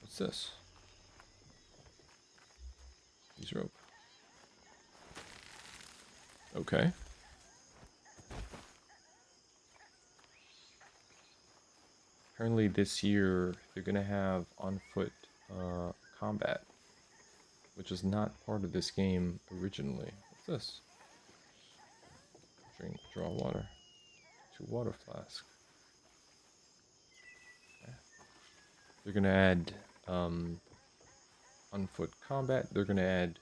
What's this? Use rope. Okay. Apparently this year they're gonna have on foot combat, which is not part of this game originally. What's this? Drink, draw water. 2 water flask. Okay. They're gonna add on foot combat. They're gonna add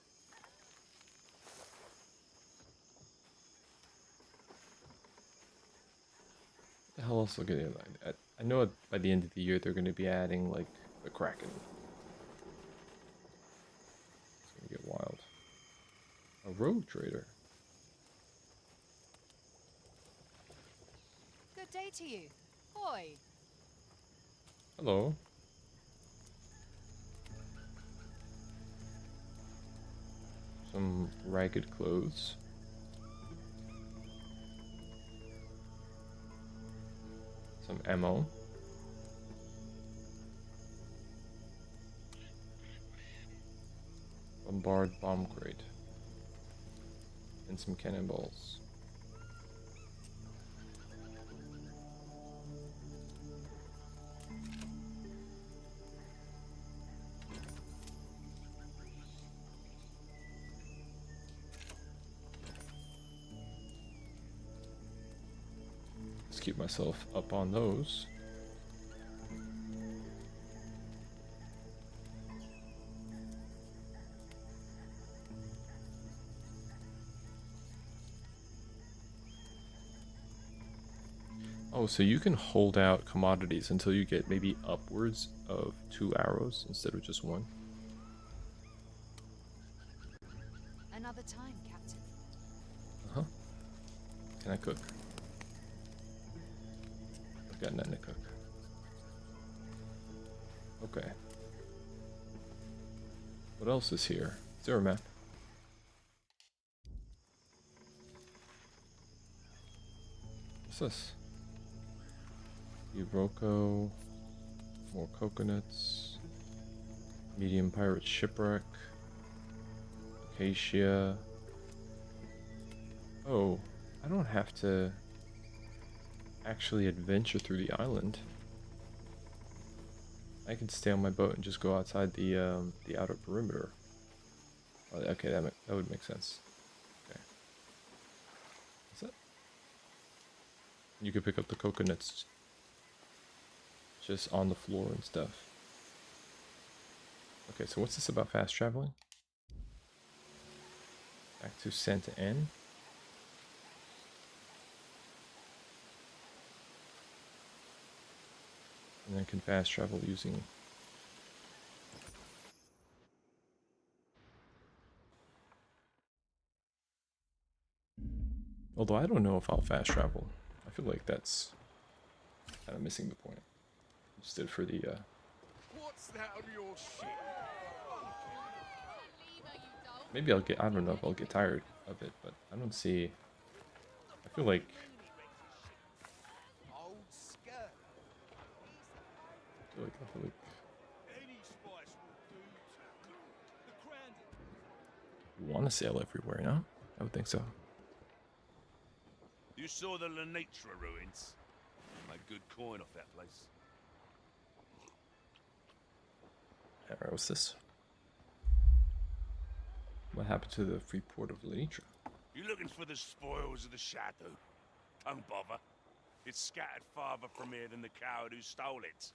what the hell else will get I know by the end of the year they're gonna be adding like the Kraken. It's gonna get wild. A rogue trader. day to you. Oi. Hello. Some ragged clothes. Some ammo. Bombard bomb crate. And some cannonballs. Let's keep myself up on those. Oh, so you can hold out commodities until you get maybe upwards of 2 arrows instead of just 1. Another time, Captain. Uh-huh. Can I cook? I've got nothing to cook. Okay. What else is here? Is there a map? What's this? Iroko, more coconuts, medium pirate shipwreck, acacia. Oh, I don't have to actually adventure through the island. I can stay on my boat and just go outside the outer perimeter. Okay, that would make sense. Okay. What's that? You could pick up the coconuts just on the floor and stuff. Okay, so what's this about fast traveling? Back to Santa Anne. And then can fast travel using... Although I don't know if I'll fast travel. I feel like that's kind of missing the point. Just did for the What's that on your ship? maybe I'll get, I don't know if I'll get tired of it, but I don't see, I feel like Old skirt. I feel like Any spice will do. The crown. you want to sail everywhere, no? I would think so. You saw the Lenitra ruins? Made good coin off that place. Alright, what's this? What happened to the free port of Lenitra? You looking for the spoils of the shadow? Don't bother. It's scattered farther from here than the coward who stole it.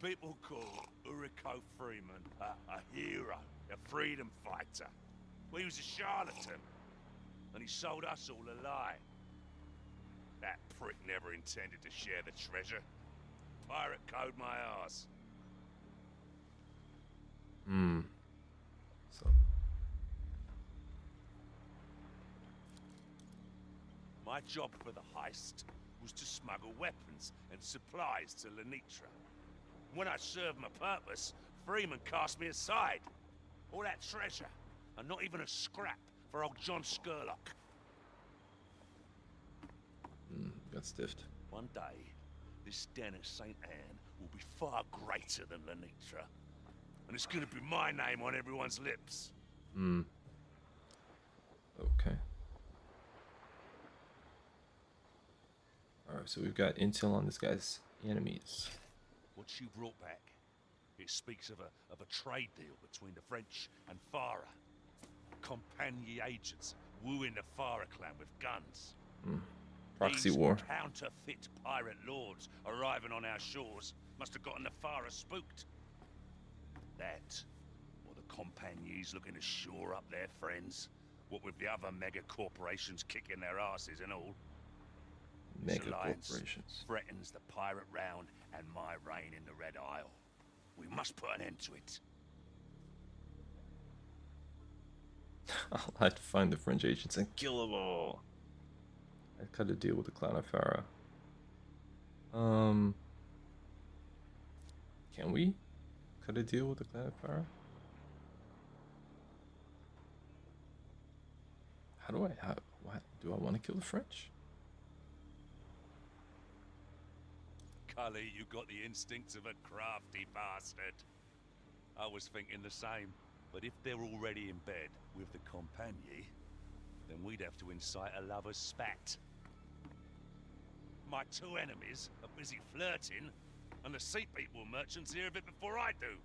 People call Uriko Freeman a hero, a freedom fighter. Well, he was a charlatan, and he sold us all a lie. That prick never intended to share the treasure. Pirate code my arse. So My job for the heist was to smuggle weapons and supplies to Lenitra. When I served my purpose, Freeman cast me aside. All that treasure, and not even a scrap for old John Skurlock. got stiffed. One day, this den at St. Anne will be far greater than Lenitra. And it's gonna be my name on everyone's lips. Okay. Alright, so we've got intel on this guy's enemies. What you brought back, it speaks of a trade deal between the French and Farah. Compagnie agents wooing the Farah clan with guns. Proxy These war. counterfeit pirate lords arriving on our shores must have gotten the Farah spooked. That, or the Compagnies looking to shore up their friends, what with the other mega corporations kicking their asses and all. This Mega alliance corporations. threatens the pirate round and my reign in the Red Isle. We must put an end to it. I'll have to find the French agents and kill them all. I cut a deal with the clan of Farah. Can we cut a deal with the clan of Farah? What do I want to kill the French? Cully, you got the instincts of a crafty bastard. I was thinking the same, but if they're already in bed with the compagnie, then we'd have to incite a lover's spat. My two enemies are busy flirting, and the sea people merchants hear of it before I do.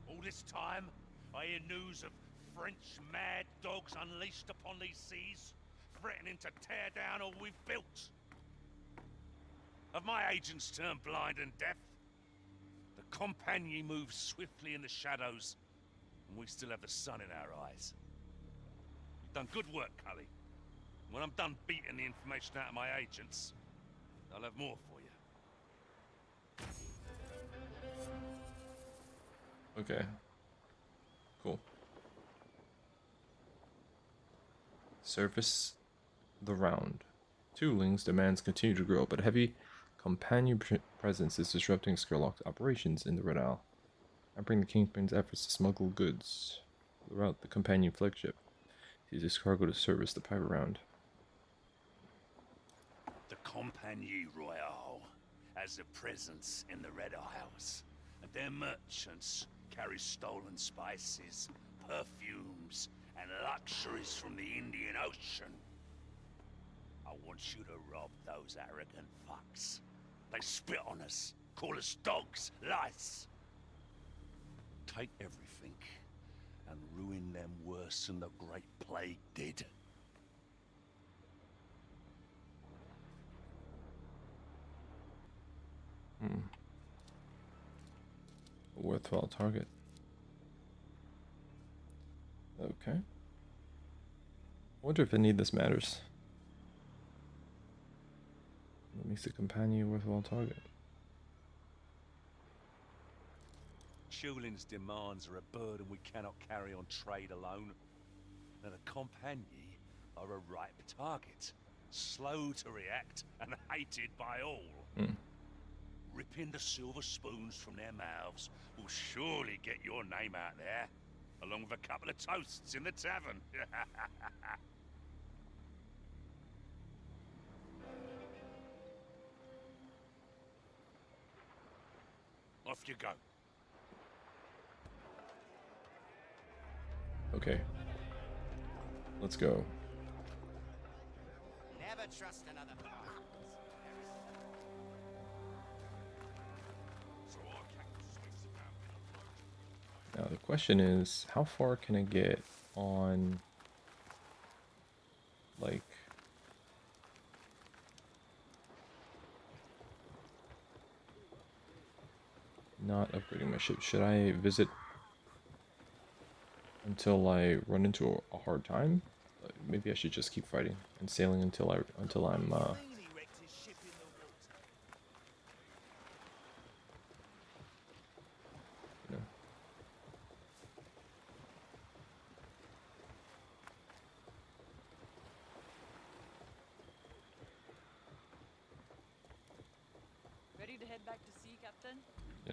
All this time, I hear news of French mad dogs unleashed upon these seas, threatening to tear down all we've built. Have my agents turned blind and deaf? The compagnie moves swiftly in the shadows, and we still have the sun in our eyes. You've done good work, Cully. When I'm done beating the information out of my agents, I'll have more for you. Okay. Cool. Service the round. Tooling's demands continue to grow, but a heavy companion presence is disrupting Skurlock's operations in the Red Isle. I bring the Kingpin's efforts to smuggle goods throughout the companion flagship. Use this cargo to service the pirate round. The Compagnie Royale has a presence in the Red Isles, and their merchants carry stolen spices, perfumes, and luxuries from the Indian Ocean. I want you to rob those arrogant fucks. They spit on us, call us dogs, lice. Take everything and ruin them worse than the Great Plague did. A worthwhile target. Okay. I wonder if any of this matters. What makes the companion a worthwhile target? Tulin's demands are a burden we cannot carry on trade alone. Now the compagnie are a ripe target, slow to react and hated by all. Ripping the silver spoons from their mouths will surely get your name out there, along with a couple of toasts in the tavern. Off you go. Okay. Let's go. Never trust another fox. Now the question is, how far can I get on, like, not upgrading my ship? Should I visit until I run into a hard time? Maybe I should just keep fighting and sailing until I'm you know. Ready to head back to sea, Captain?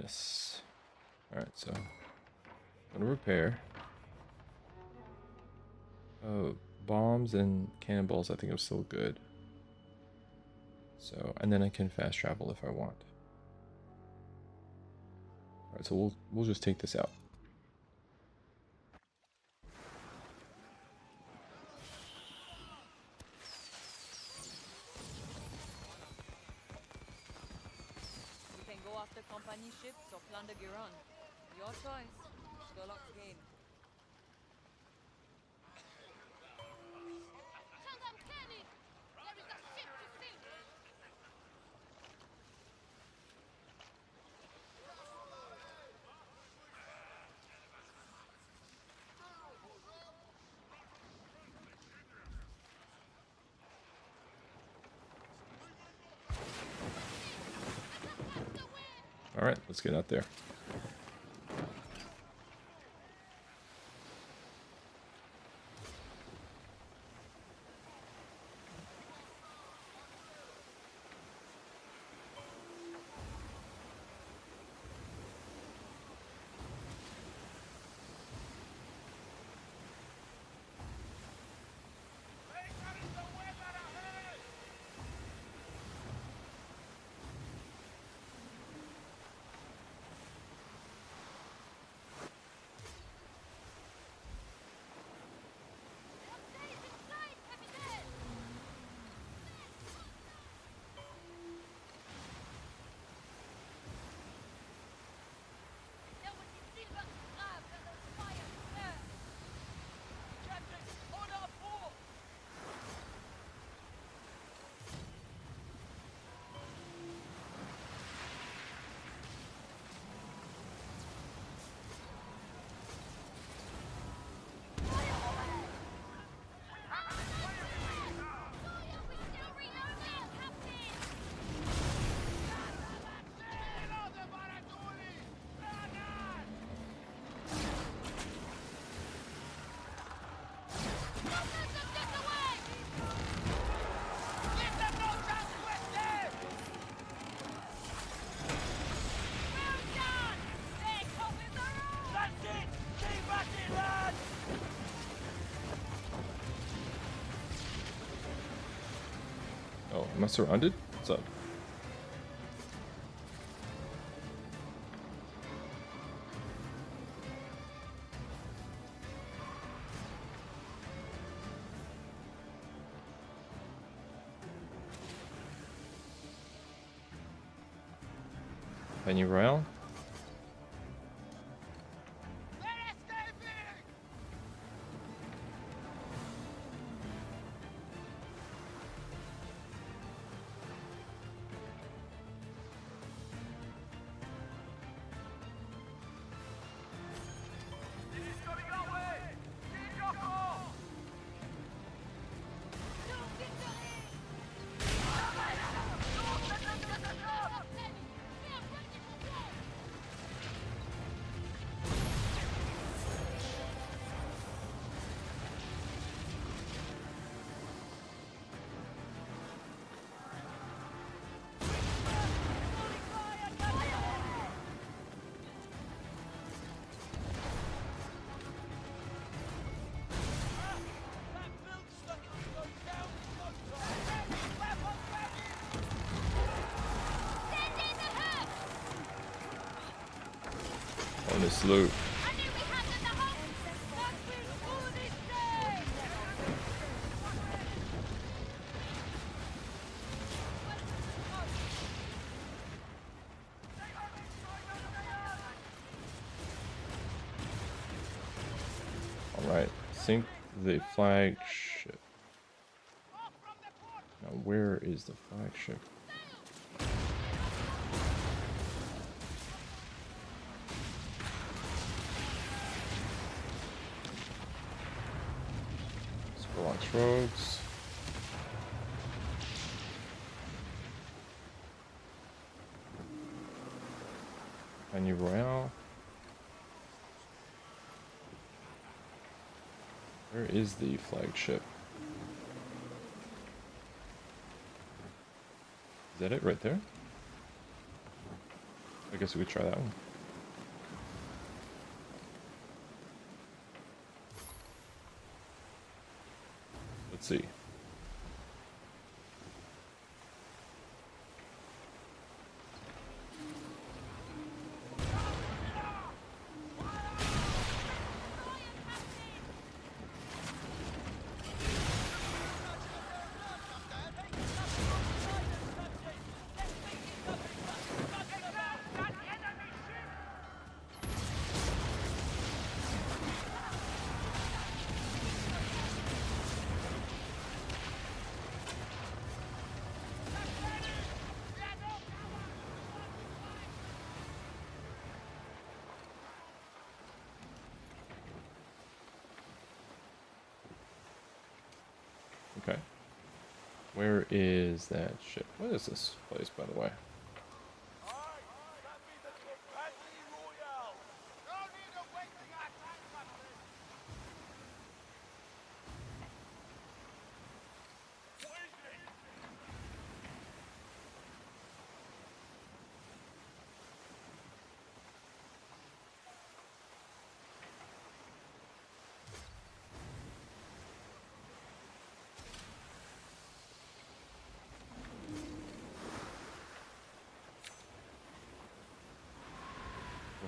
Yes. Alright, so I'm gonna repair. Bombs and cannonballs I think are still good. So, and then I can fast travel if I want. Alright, so we'll just take this out. We can go after company ships or plunder Giron. Your choice. Sherlock's game. Alright, let's get out there. Am I surrounded? What's up? Penny Royale? On this loot. Alright, sink the flagship. Now where is the flagship? Squawks rogues. Penny Royale. Where is the flagship? Is that it right there? I guess we could try that one. Let's see. Okay. Where is that ship? What is this place, by the way?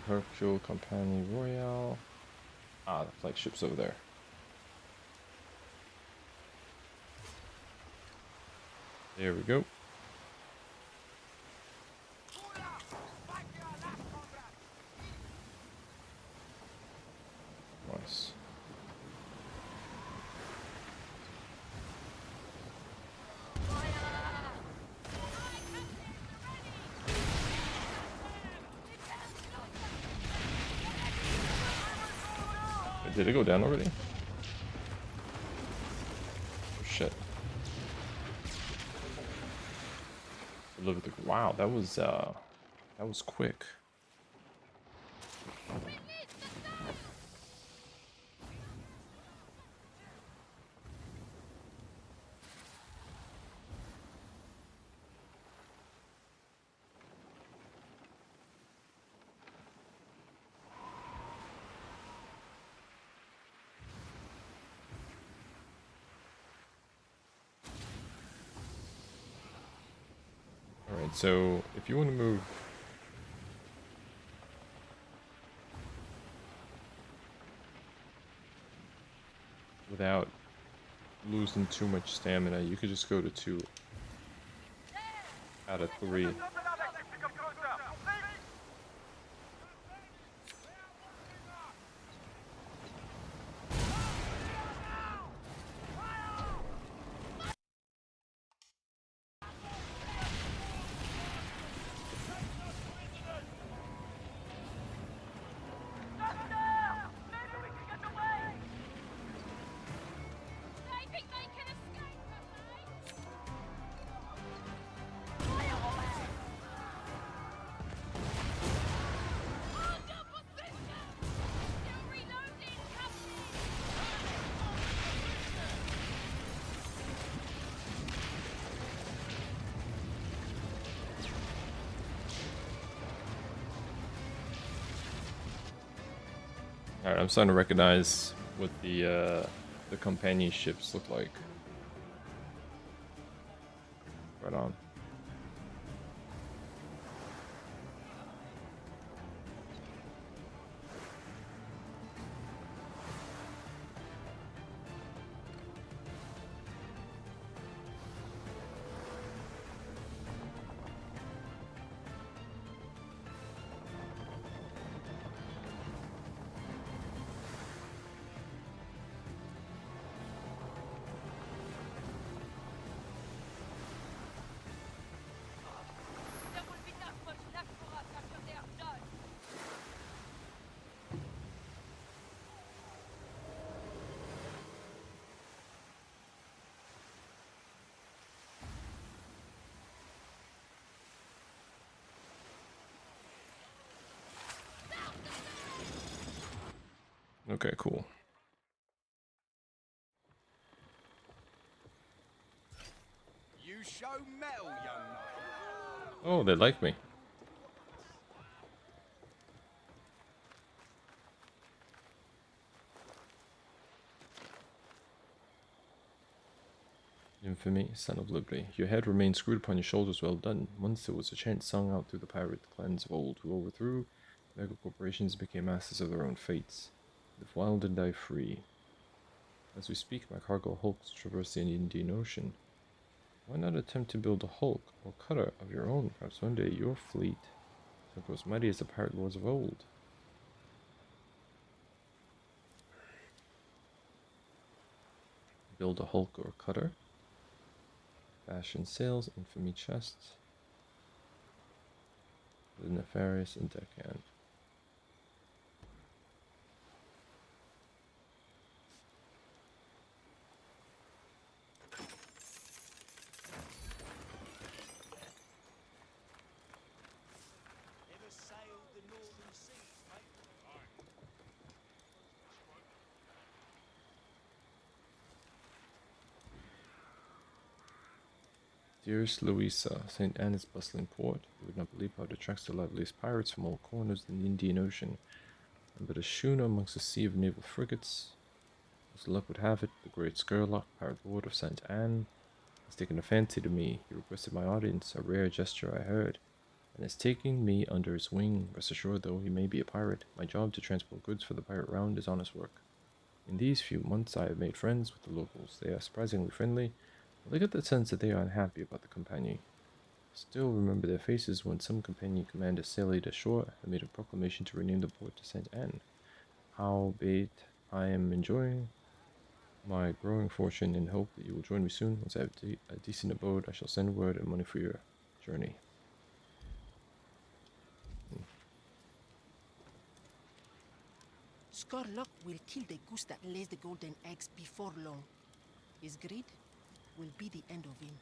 Hercule Compagnie Royale. Ah, the flagship's over there. There we go. Nice. Did it go down already? Oh shit. Look at the wow, that was quick. Alright, so if you want to move without losing too much stamina, you could just go to 2 out of 3. Alright, I'm starting to recognize what the companion ships look like. Right on. There will be not much left for us after they are done. Okay, cool. You show metal, young knight. Oh, they like me. Infamy, son of liberty. Your head remains screwed upon your shoulders, well done. Once there was a chant sung out through the pirate clans of old, who overthrew mega corporations and became masters of their own fates. Live wild and die free. As we speak, my cargo hulks traverse the Indian Ocean. Why not attempt to build a hulk or cutter of your own? Perhaps one day your fleet shall grow as mighty as the pirate lords of old. Build a hulk or cutter. Fashion sails, infamy chests. The nefarious and deckhand. Ever sailed the northern seas, mate? Dearest Louisa, St. Anne's bustling port. You would not believe how it attracts the liveliest pirates from all corners in the Indian Ocean. I'm but a schooner amongst a sea of naval frigates. As luck would have it, the great Skurlock, pirate lord of St. Anne, has taken a fancy to me. He requested my audience, a rare gesture I heard, and is taking me under his wing. Rest assured, though he may be a pirate, my job to transport goods for the pirate round is honest work. In these few months I have made friends with the locals. They are surprisingly friendly, but I get the sense that they are unhappy about the company. Still remember their faces when some companion commander sailed ashore and made a proclamation to rename the port to St. Anne. Howbeit, I am enjoying my growing fortune and hope that you will join me soon. Once I have a decent abode, I shall send word and money for your journey. Skurlock will kill the goose that lays the golden eggs before long. His greed will be the end of him.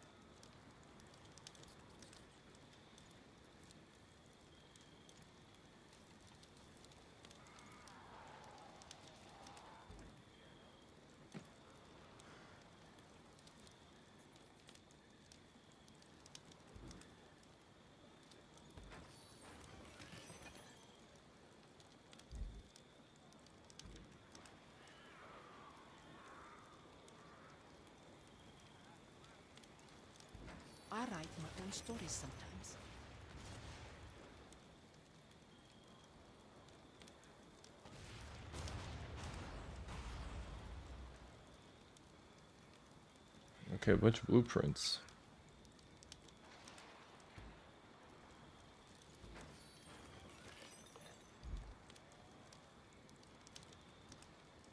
I write my own stories sometimes. Okay, a bunch of blueprints.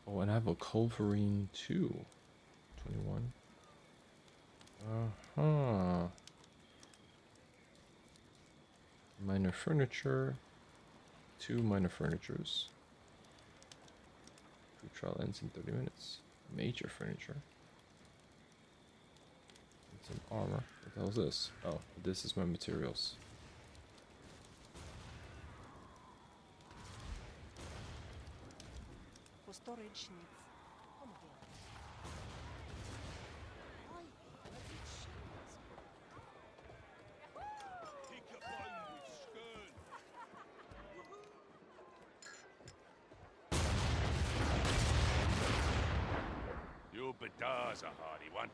Oh, and I have a culverine too. 21. Uh-huh. Minor furniture. 2 minor furnitures. Food trial ends in 30 minutes. Major furniture. And some armor. What the hell is this? Oh, this is my materials. For storage needs. Come again. Pick a bone with Skern. Your Badar's a hardy one.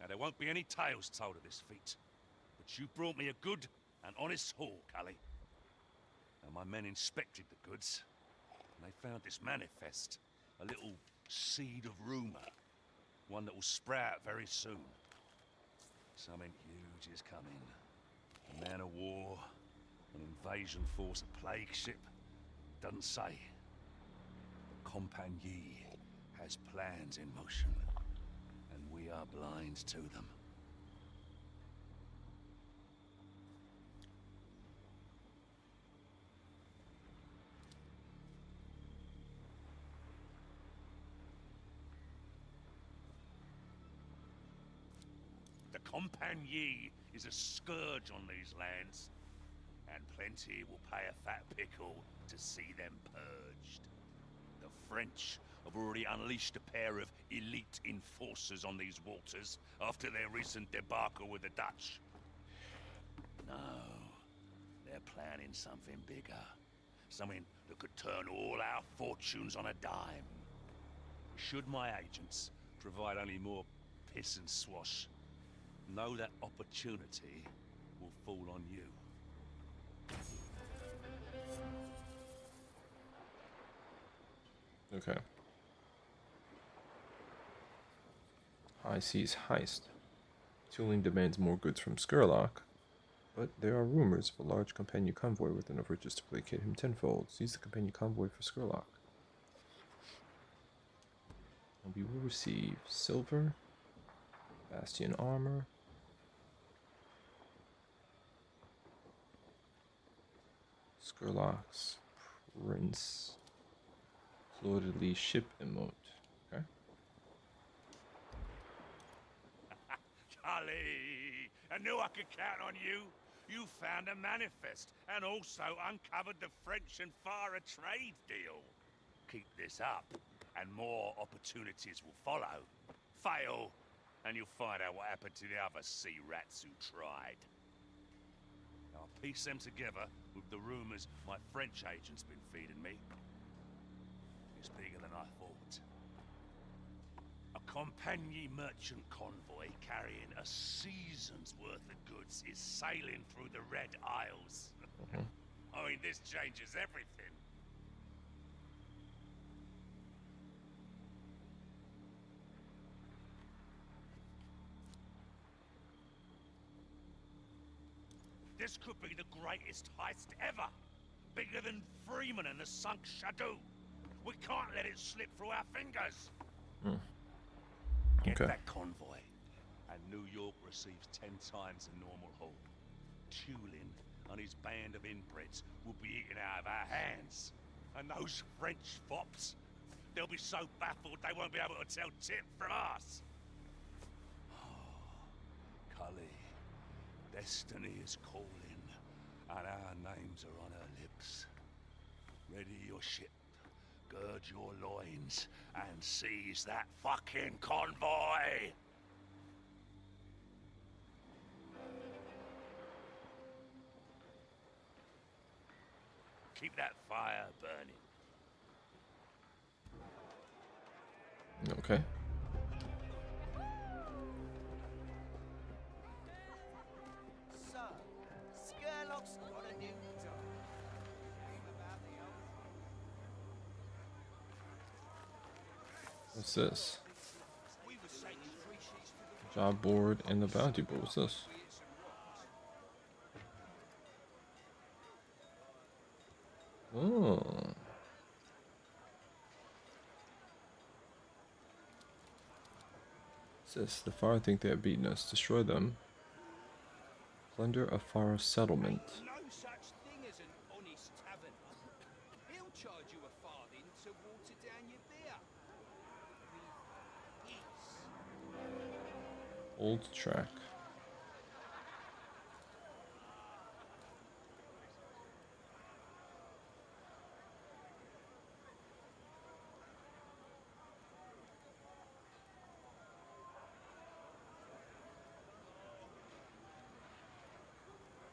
Now, there won't be any tales told of this feat, but you brought me a good and honest haul, Cully. Now, my men inspected the goods, and they found this manifest, a little seed of rumor, one that will sprout very soon. Something huge is coming. A man of war, an invasion force, a plague ship. Doesn't say. The Compagnie has plans in motion, and we are blind to them. The Compagnie is a scourge on these lands, and plenty will pay a fat pickle to see them purged. The French have already unleashed a pair of elite enforcers on these waters after their recent debacle with the Dutch. No, they're planning something bigger. Something that could turn all our fortunes on a dime. Should my agents provide only more piss and swash, know that opportunity will fall on you. Okay. High Seas Heist. Tooling demands more goods from Skurlock, but there are rumors of a large companion convoy with enough riches to placate him tenfold. Seize the companion convoy for Skurlock. And we will receive silver, bastion armor, Skurlock's Prince, Fleur-de-Lis ship emote. Okay. Cully, I knew I could count on you. You found a manifest and also uncovered the French and Far a trade deal. Keep this up, and more opportunities will follow. Fail, and you'll find out what happened to the other sea rats who tried. I'll piece them together with the rumors my French agent's been feeding me. It's bigger than I thought. A Compagnie merchant convoy carrying a season's worth of goods is sailing through the Red Isles. I mean, this changes everything. This could be the greatest heist ever. Bigger than Freeman and the sunk Shadow. We can't let it slip through our fingers. Get Okay. that convoy, and New York receives 10 times the normal haul. Tulin and his band of inbreds will be eaten out of our hands. And those French fops, they'll be so baffled they won't be able to tell tip from us. Cully, destiny is calling, and our names are on her lips. Ready your ship, gird your loins, and seize that fucking convoy! Keep that fire burning. Okay. So, Skurlock's got a new dog. Dream about the old What's this? Job board and the bounty board. What's this? Oh. What's this? The Far think they have beaten us. Destroy them. Plunder a Far settlement. No such thing as an honest taverner. He'll charge you a farthing to water down your beer. With ease. Old track.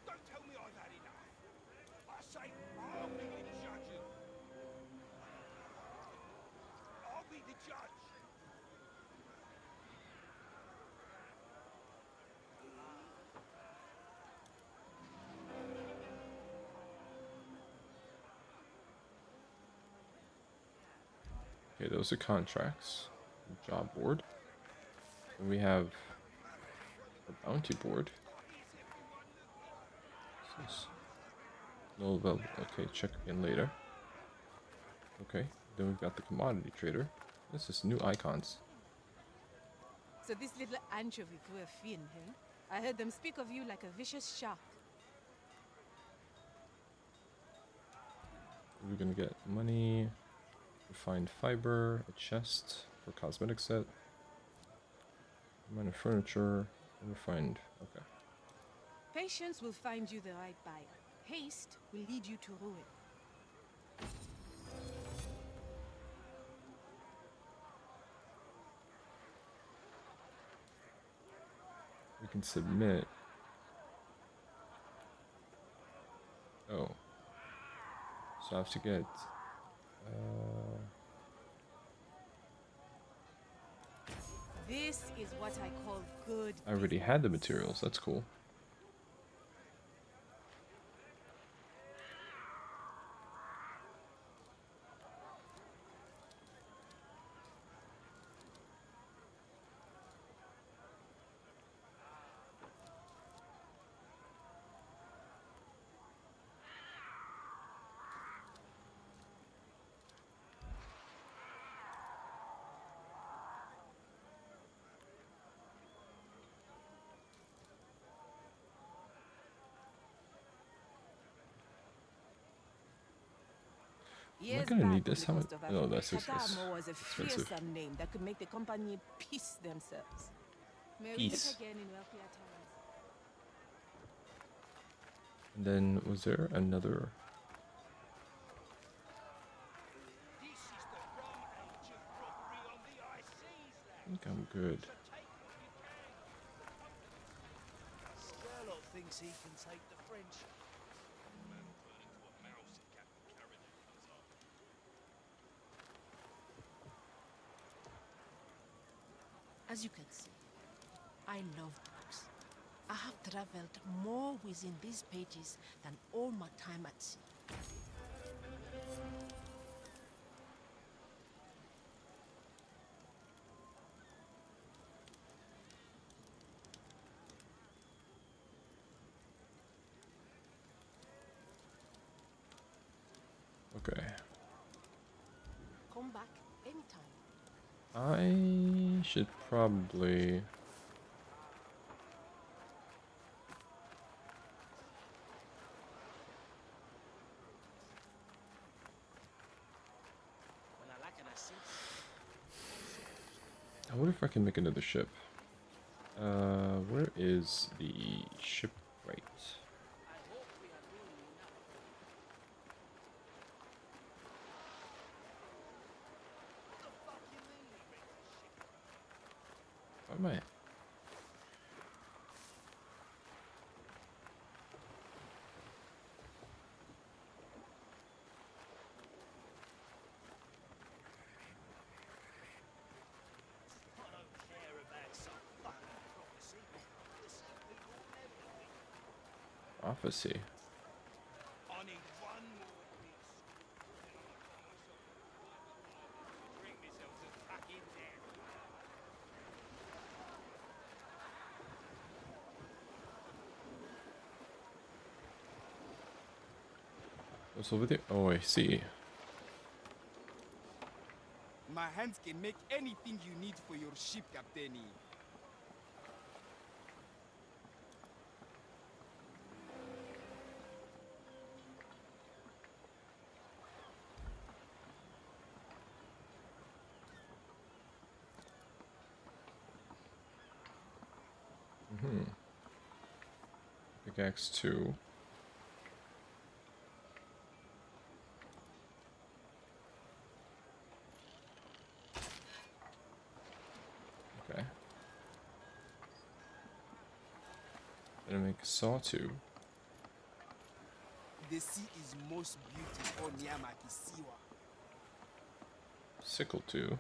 Don't tell me I've had enough. I say I'll be the judge. I'll be the judge. Okay, those are contracts. Job board. And we have a bounty board. What's this? No level. Okay, check again later. Okay, then we've got the commodity trader. This is new icons. So this little anchovy grew a fin, huh? I heard them speak of you like a vicious shark. We're gonna get money, refined fiber, a chest for cosmetic set, minor furniture, and refined. Okay. Patience will find you the right buyer. Haste will lead you to ruin. We can submit. Oh. So I have to get. This is what I call good. I already had the materials. That's cool. Am I gonna need this? How much? No, that's useless. Was a Expensive. fearsome name that could make the company piss themselves. May we Peace. meet again in wealthier times. And then was there another? This is the rum age of robbery on the high seas, lad. I think I'm good. So take what you can. Sherlock thinks he can take the French. As you can see, I love books. I have traveled more within these pages than all my time at sea. Okay. Come back anytime. I should probably. When I lack an asset, I wonder if I can make another ship. Where is the shipwright? I hope we are doing enough. What the fuck you mean we rent a ship? Why am I? I don't care about some fucking prophecy. The sea people never win. Prophecy. I need one more piece. Bring myself to fucking death. What's over there? Oh, I see. My hands can make anything you need for your ship, Captaini. Pickaxe 2. Okay. Gonna make a saw 2. The sea is most beautiful near Makisiwa. Sickle 2.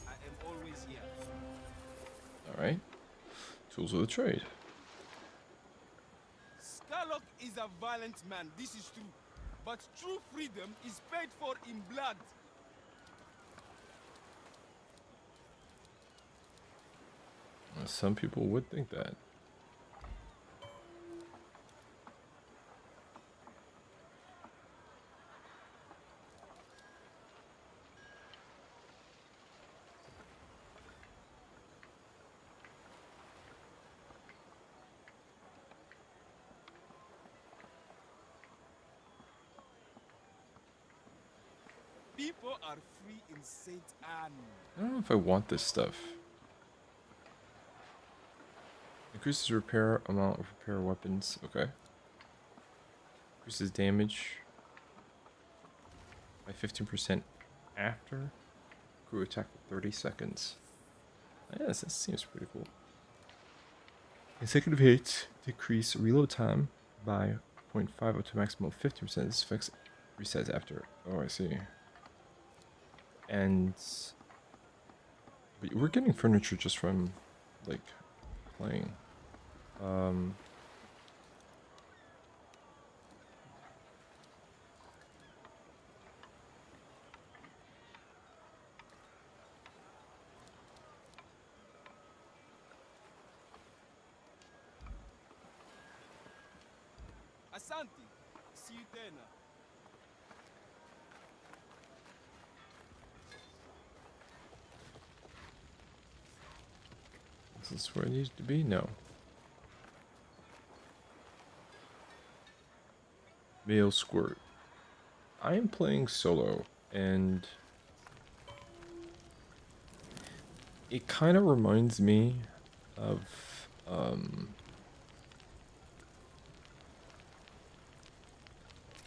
I am always here. Alright. Tools of the trade. Scarlock is a violent man, this is true. But true freedom is paid for in blood. Some people would think that. People are free in Saint Anne. I don't know if I want this stuff. Increases repair amount of repair weapons. Okay. Increases damage by 15% after crew attack for 30 seconds. Yes, that seems pretty cool. Consecutive hits decrease reload time by 0.5 up to maximum 50%. This affects resets after. Oh, I see. And but we're getting furniture just from like playing. Asante, see you then. Is this where it needs to be? No. Male squirt. I am playing solo, and it kind of reminds me of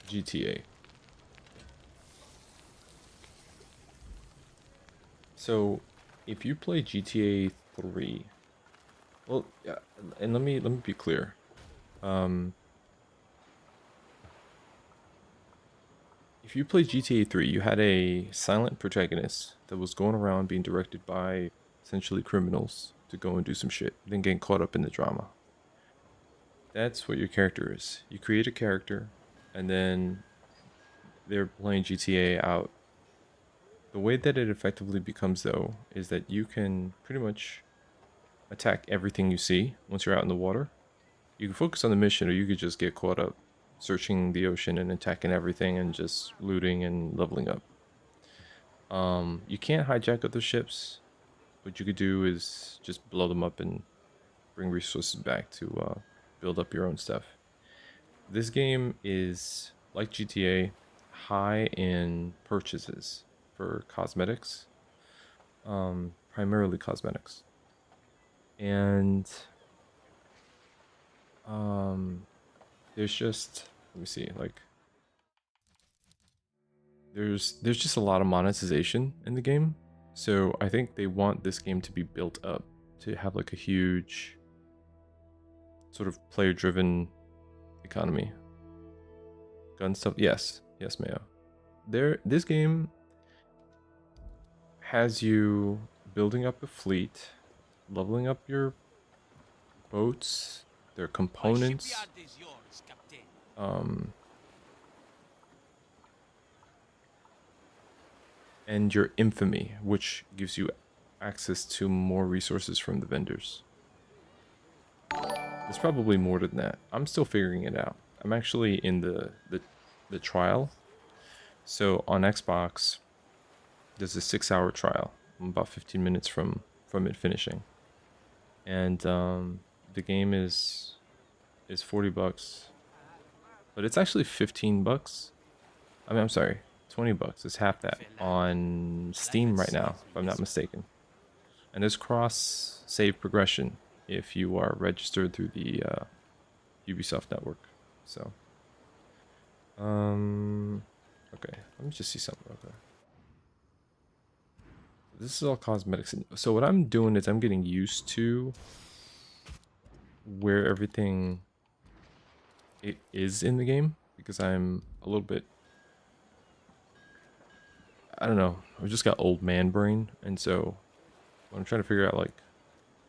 GTA. So, if you play GTA 3, well, yeah, and let me be clear. If you play GTA 3, you had a silent protagonist that was going around being directed by essentially criminals to go and do some shit, then getting caught up in the drama. That's what your character is. You create a character, and then they're playing GTA out. The way that it effectively becomes, though, is that you can pretty much attack everything you see once you're out in the water. You can focus on the mission, or you could just get caught up searching the ocean and attacking everything and just looting and leveling up. You can't hijack other ships. What you could do is just blow them up and bring resources back to build up your own stuff. This game is, like GTA, high in purchases for cosmetics, primarily cosmetics. And there's just, let me see, like there's just a lot of monetization in the game. So I think they want this game to be built up to have like a huge sort of player driven economy. Gun stuff, yes, Mayo. This game has you building up a fleet, leveling up your boats, their components, My shipyard is yours, Captain. And your infamy, which gives you access to more resources from the vendors. There's probably more than that. I'm still figuring it out. I'm actually in the trial. So on Xbox, there's a 6-hour trial. I'm about 15 minutes from it finishing. And the game is $40, but it's actually $15. I mean, I'm sorry, $20. It's half that on Steam right now, if I'm not mistaken. And there's cross save progression if you are registered through the Ubisoft network. So, okay, let me just see something. Okay, this is all cosmetics. So what I'm doing is I'm getting used to where everything it is in the game, because I'm a little bit, I don't know, I've just got old man brain, and so when I'm trying to figure out like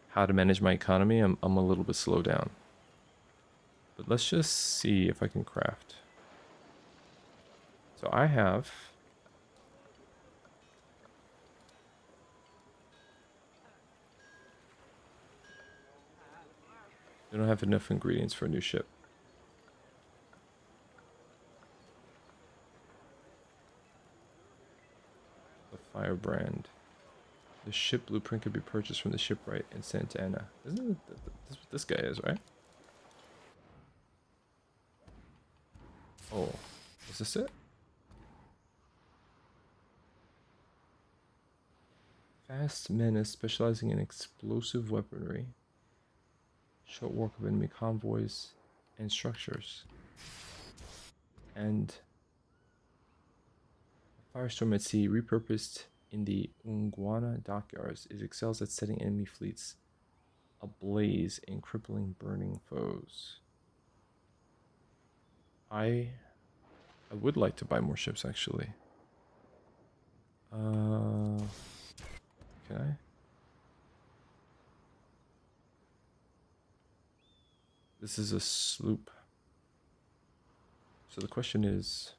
how to manage my economy, I'm a little bit slow down. But let's just see if I can craft. So I have we don't have enough ingredients for a new ship. The firebrand. The ship blueprint could be purchased from the shipwright in Santa Ana. Isn't it that's what this guy is, right? Oh, is this it? Fast menace specializing in explosive weaponry. Short work of enemy convoys and structures. And Firestorm at sea, repurposed in the Unguana dockyards, it excels at setting enemy fleets ablaze and crippling burning foes. I would like to buy more ships, actually. Can I? This is a sloop. So the question is,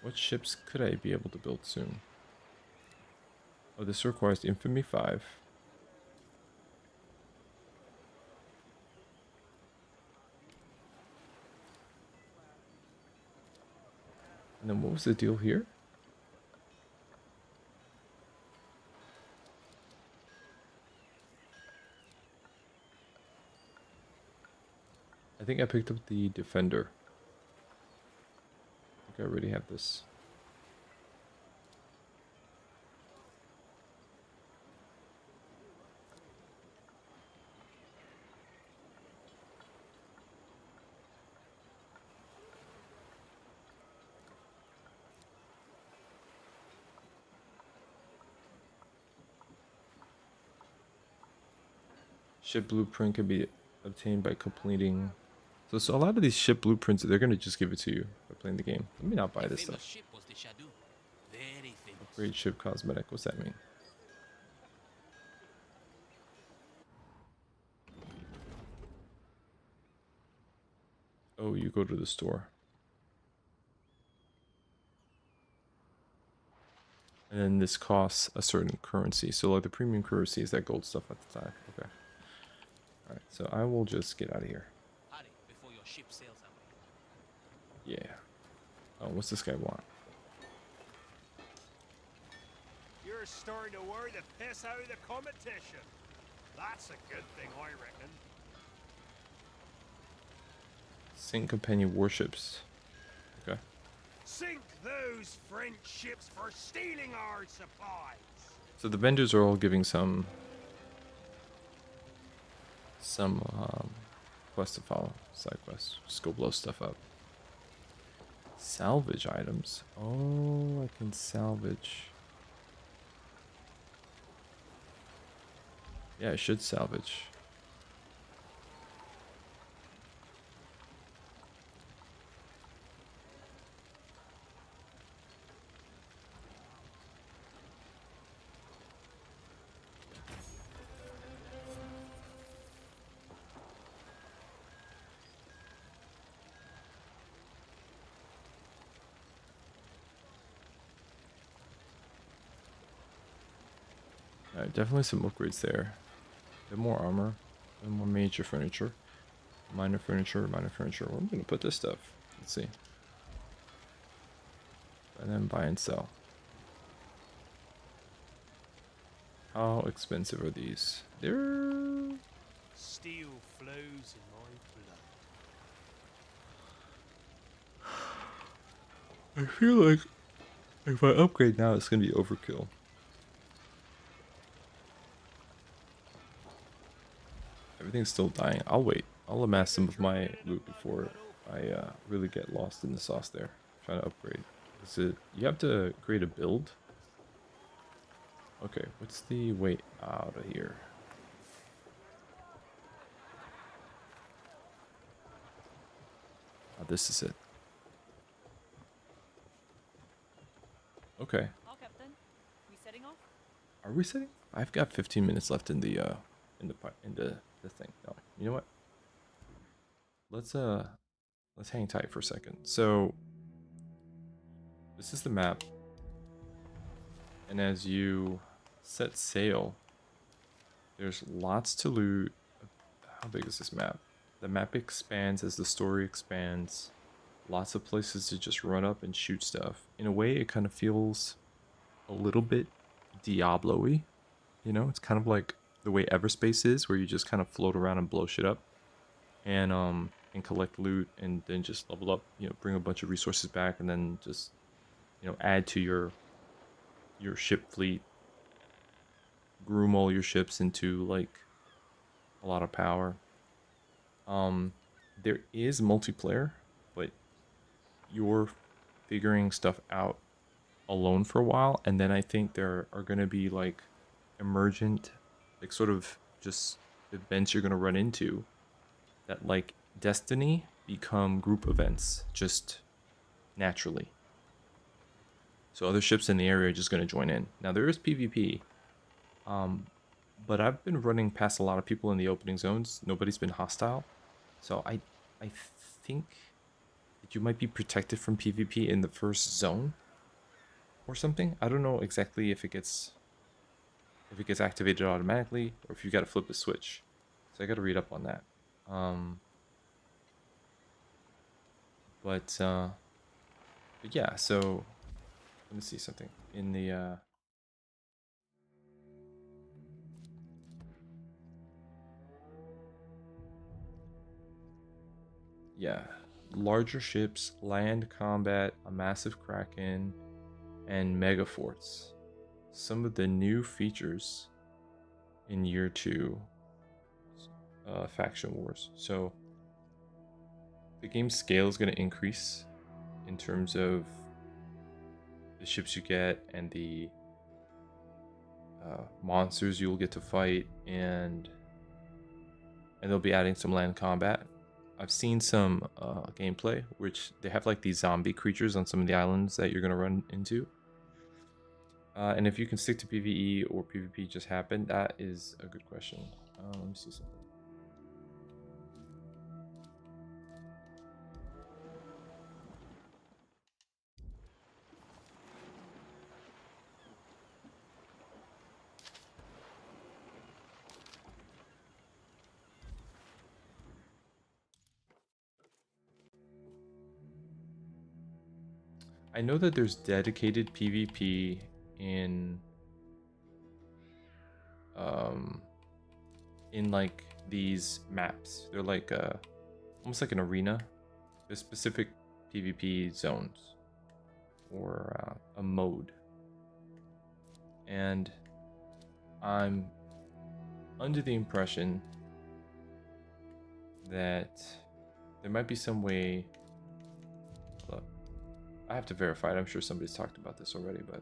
what ships could I be able to build soon? Oh, this requires Infamy 5. And then what was the deal here? I think I picked up the Defender. I think I already have this. Ship blueprint can be obtained by completing. So a lot of these ship blueprints, they're gonna just give it to you by playing the game. Let me not buy this stuff. Upgrade ship cosmetic. What's that mean? Oh, you go to the store. And then this costs a certain currency. So like the premium currency is that gold stuff at the time. Okay. Alright, so I will just get out of here. Before your ship sails away. Yeah. Oh, what's this guy want? You're starting to worry the piss out of the competition. That's a good thing, I reckon. Sink companion warships. Okay. Sink those French ships for stealing our supplies. So the vendors are all giving some quest to follow, side quests. Just go blow stuff up. Salvage items. Oh, I can salvage. Yeah, I should salvage. Alright, definitely some upgrades there. A bit more armor, a bit more major furniture, minor furniture, minor furniture. Where am I gonna put this stuff? Let's see. And then buy and sell. How expensive are these? They're... Steel flows in my blood. I feel like if I upgrade now, it's gonna be overkill. Everything's still dying. I'll wait. I'll amass some of my loot before I really get lost in the sauce there. Trying to upgrade. Is it... You have to create a build? Okay, what's the way out of here? Oh, this is it. Okay. Now, Captain, we setting off? Are we sitting? I've got 15 minutes left in the thing. No, you know what? Let's hang tight for a second. So this is the map, and as you set sail, there's lots to loot. How big is this map? The map expands as the story expands. Lots of places to just run up and shoot stuff. In a way, it kind of feels a little bit Diablo-y. You know, it's kind of like the way Everspace is, where you just kind of float around and blow shit up, and collect loot, and then just level up. You know, bring a bunch of resources back, and then just, you know, add to your ship fleet. Groom all your ships into like a lot of power. There is multiplayer, but you're figuring stuff out alone for a while, and then I think there are going to be like emergent, like sort of just events you're going to run into that, like Destiny, become group events just naturally. So other ships in the area are just going to join in. Now there is PvP, but I've been running past a lot of people in the opening zones. Nobody's been hostile, so I think that you might be protected from PvP in the first zone or something. I don't know exactly if it gets activated automatically or if you got to flip the switch. So I got to read up on that. But yeah, so let me see something in the yeah, larger ships, land combat, a massive kraken, and mega forts. Some of the new features in year 2 faction wars. So the game's scale is going to increase in terms of the ships you get and the monsters you'll get to fight, and they'll be adding some land combat. I've seen some gameplay which they have like these zombie creatures on some of the islands that you're going to run into. And if you can stick to PvE or PvP just happen, that is a good question. Let me see something. I know that there's dedicated PvP in like these maps. They're like almost like an arena. There's specific PvP zones or a mode, and I'm under the impression that there might be some way. Look, I have to verify it. I'm sure somebody's talked about this already, but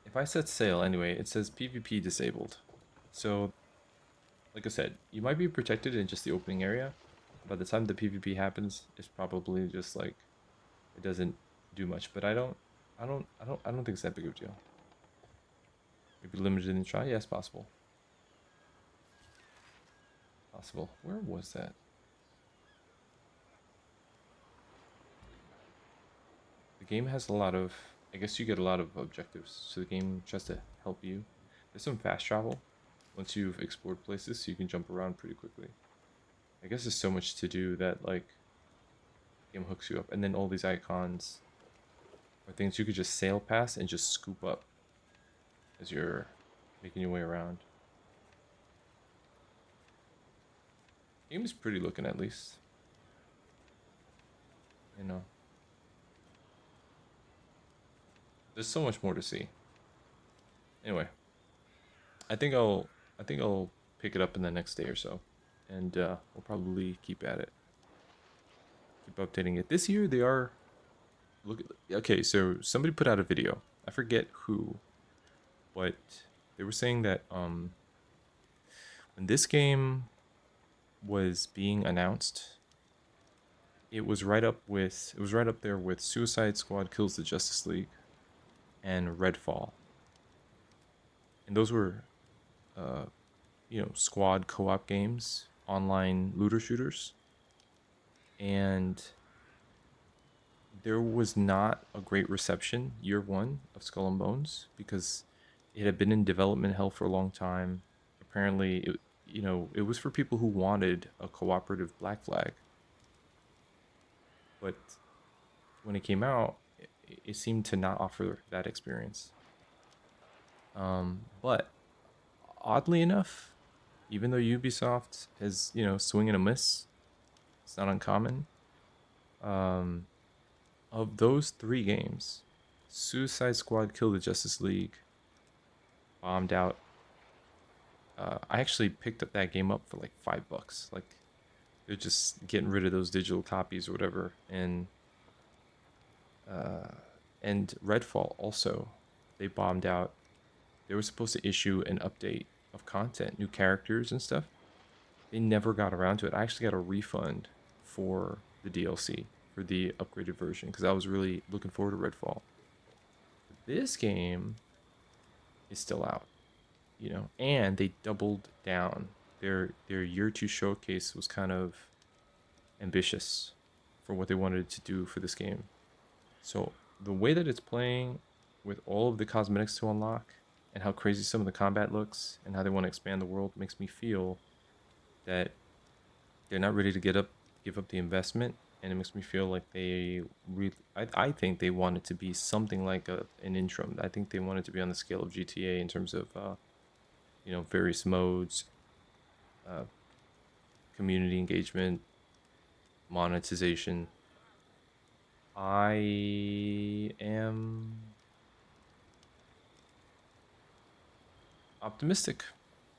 if I set sail anyway, it says PvP disabled. So, like I said, you might be protected in just the opening area. By the time the PvP happens, it's probably just like it doesn't do much. But I don't think it's that big of a deal. Maybe limited in the try. Yes, possible. Possible. Where was that? The game has a lot of I guess you get a lot of objectives, so the game tries to help you. There's some fast travel once you've explored places, so you can jump around pretty quickly. I guess there's so much to do that like game hooks you up, and then all these icons are things you could just sail past and just scoop up as you're making your way around. Game is pretty looking, at least. You know, there's so much more to see. Anyway, I think I'll pick it up in the next day or so, and we'll probably keep at it, keep updating it. This year they are okay. So somebody put out a video. I forget who, but they were saying that when this game was being announced, it was right up there with Suicide Squad Kills the Justice League and Redfall. And those were squad co-op games, online looter shooters. And there was not a great reception year one of Skull and Bones because it had been in development hell for a long time. Apparently, it was for people who wanted a cooperative Black Flag. But when it came out, it seemed to not offer that experience. But oddly enough, even though Ubisoft has, swing and a miss, it's not uncommon. Of those 3 games, Suicide Squad Kill the Justice League bombed out. I actually picked up that game up for like $5. Like, they're just getting rid of those digital copies or whatever. And Redfall also, they bombed out. They were supposed to issue an update of content, new characters and stuff. They never got around to it. I actually got a refund for the DLC, for the upgraded version, because I was really looking forward to Redfall. This game is still out, and they doubled down. Their year 2 showcase was kind of ambitious for what they wanted to do for this game. So the way that it's playing, with all of the cosmetics to unlock, and how crazy some of the combat looks, and how they want to expand the world, makes me feel that they're not ready to give up the investment, and it makes me feel like I think they want it to be something like an interim. I think they want it to be on the scale of GTA in terms of various modes, community engagement, monetization. I am optimistic.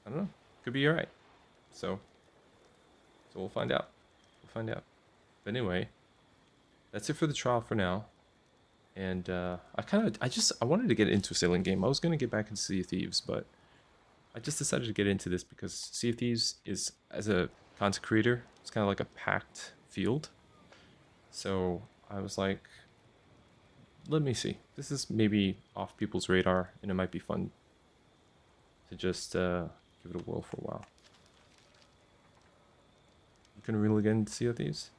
I don't know. Could be alright. So we'll find out. But anyway, that's it for the trial for now. And I wanted to get into a sailing game. I was gonna get back into Sea of Thieves, but I just decided to get into this because Sea of Thieves is, as a content creator, it's kind of like a packed field. So I was like, let me see. This is maybe off people's radar, and it might be fun to just give it a whirl for a while. You can really get into Sea of Thieves?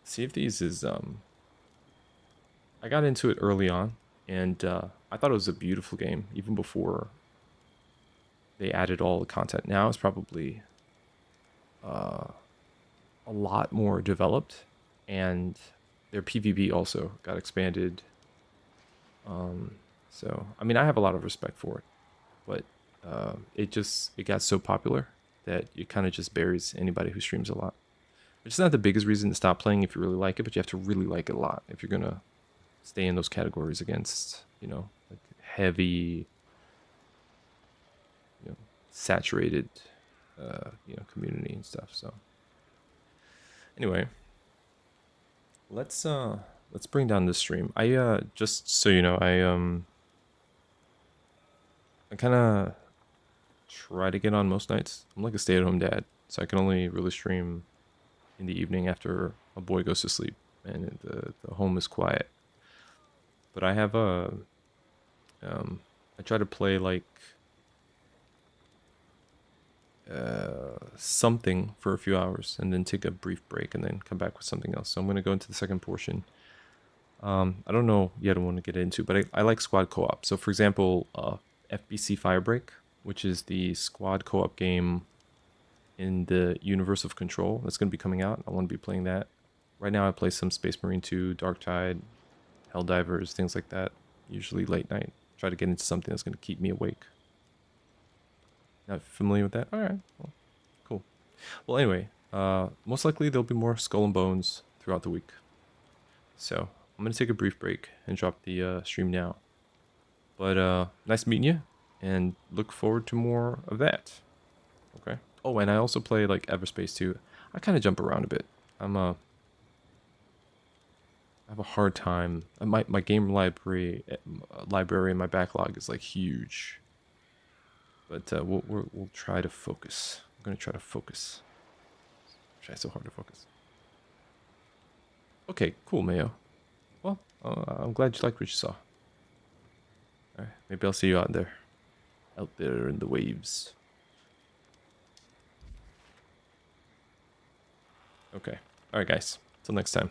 Sea of Thieves is, I got into it early on, and I thought it was a beautiful game, even before they added all the content. Now it's probably a lot more developed, and their PvP also got expanded. So, I mean, I have a lot of respect for it, but it got so popular that it kind of just buries anybody who streams a lot. Which is not the biggest reason to stop playing if you really like it, but you have to really like it a lot if you're gonna stay in those categories against, like heavy, saturated, community and stuff. So, anyway, let's bring down this stream. I just so you know, I kind of try to get on most nights. I'm like a stay-at-home dad, so I can only really stream in the evening after a boy goes to sleep and the home is quiet. But I have I try to play like something for a few hours and then take a brief break and then come back with something else. So I'm going to go into the second portion I don't know yet I want to get into, but I like squad co-op. So for example, FBC Firebreak, which is the squad co-op game in the universe of Control that's going to be coming out. I want to be playing that. Right now I play some Space Marine 2, Dark Tide, Helldivers, things like that. Usually late night. Try to get into something that's going to keep me awake. Not familiar with that? Alright, well, cool. Well, anyway, most likely there'll be more Skull and Bones throughout the week. So, I'm going to take a brief break and drop the stream now. But, nice meeting you, and look forward to more of that. Okay? Oh, and I also play, like, Everspace too. I kind of jump around a bit. I have a hard time. My game library in my backlog is, like, huge. But we'll try to focus. I'm going to try to focus. Try so hard to focus. Okay, cool, Mayo. Well, I'm glad you liked what you saw. Alright, maybe I'll see you out there. Out there in the waves. Okay. Alright, guys. Till next time.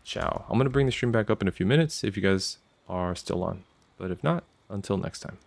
Ciao. I'm going to bring the stream back up in a few minutes if you guys are still on. But if not, until next time.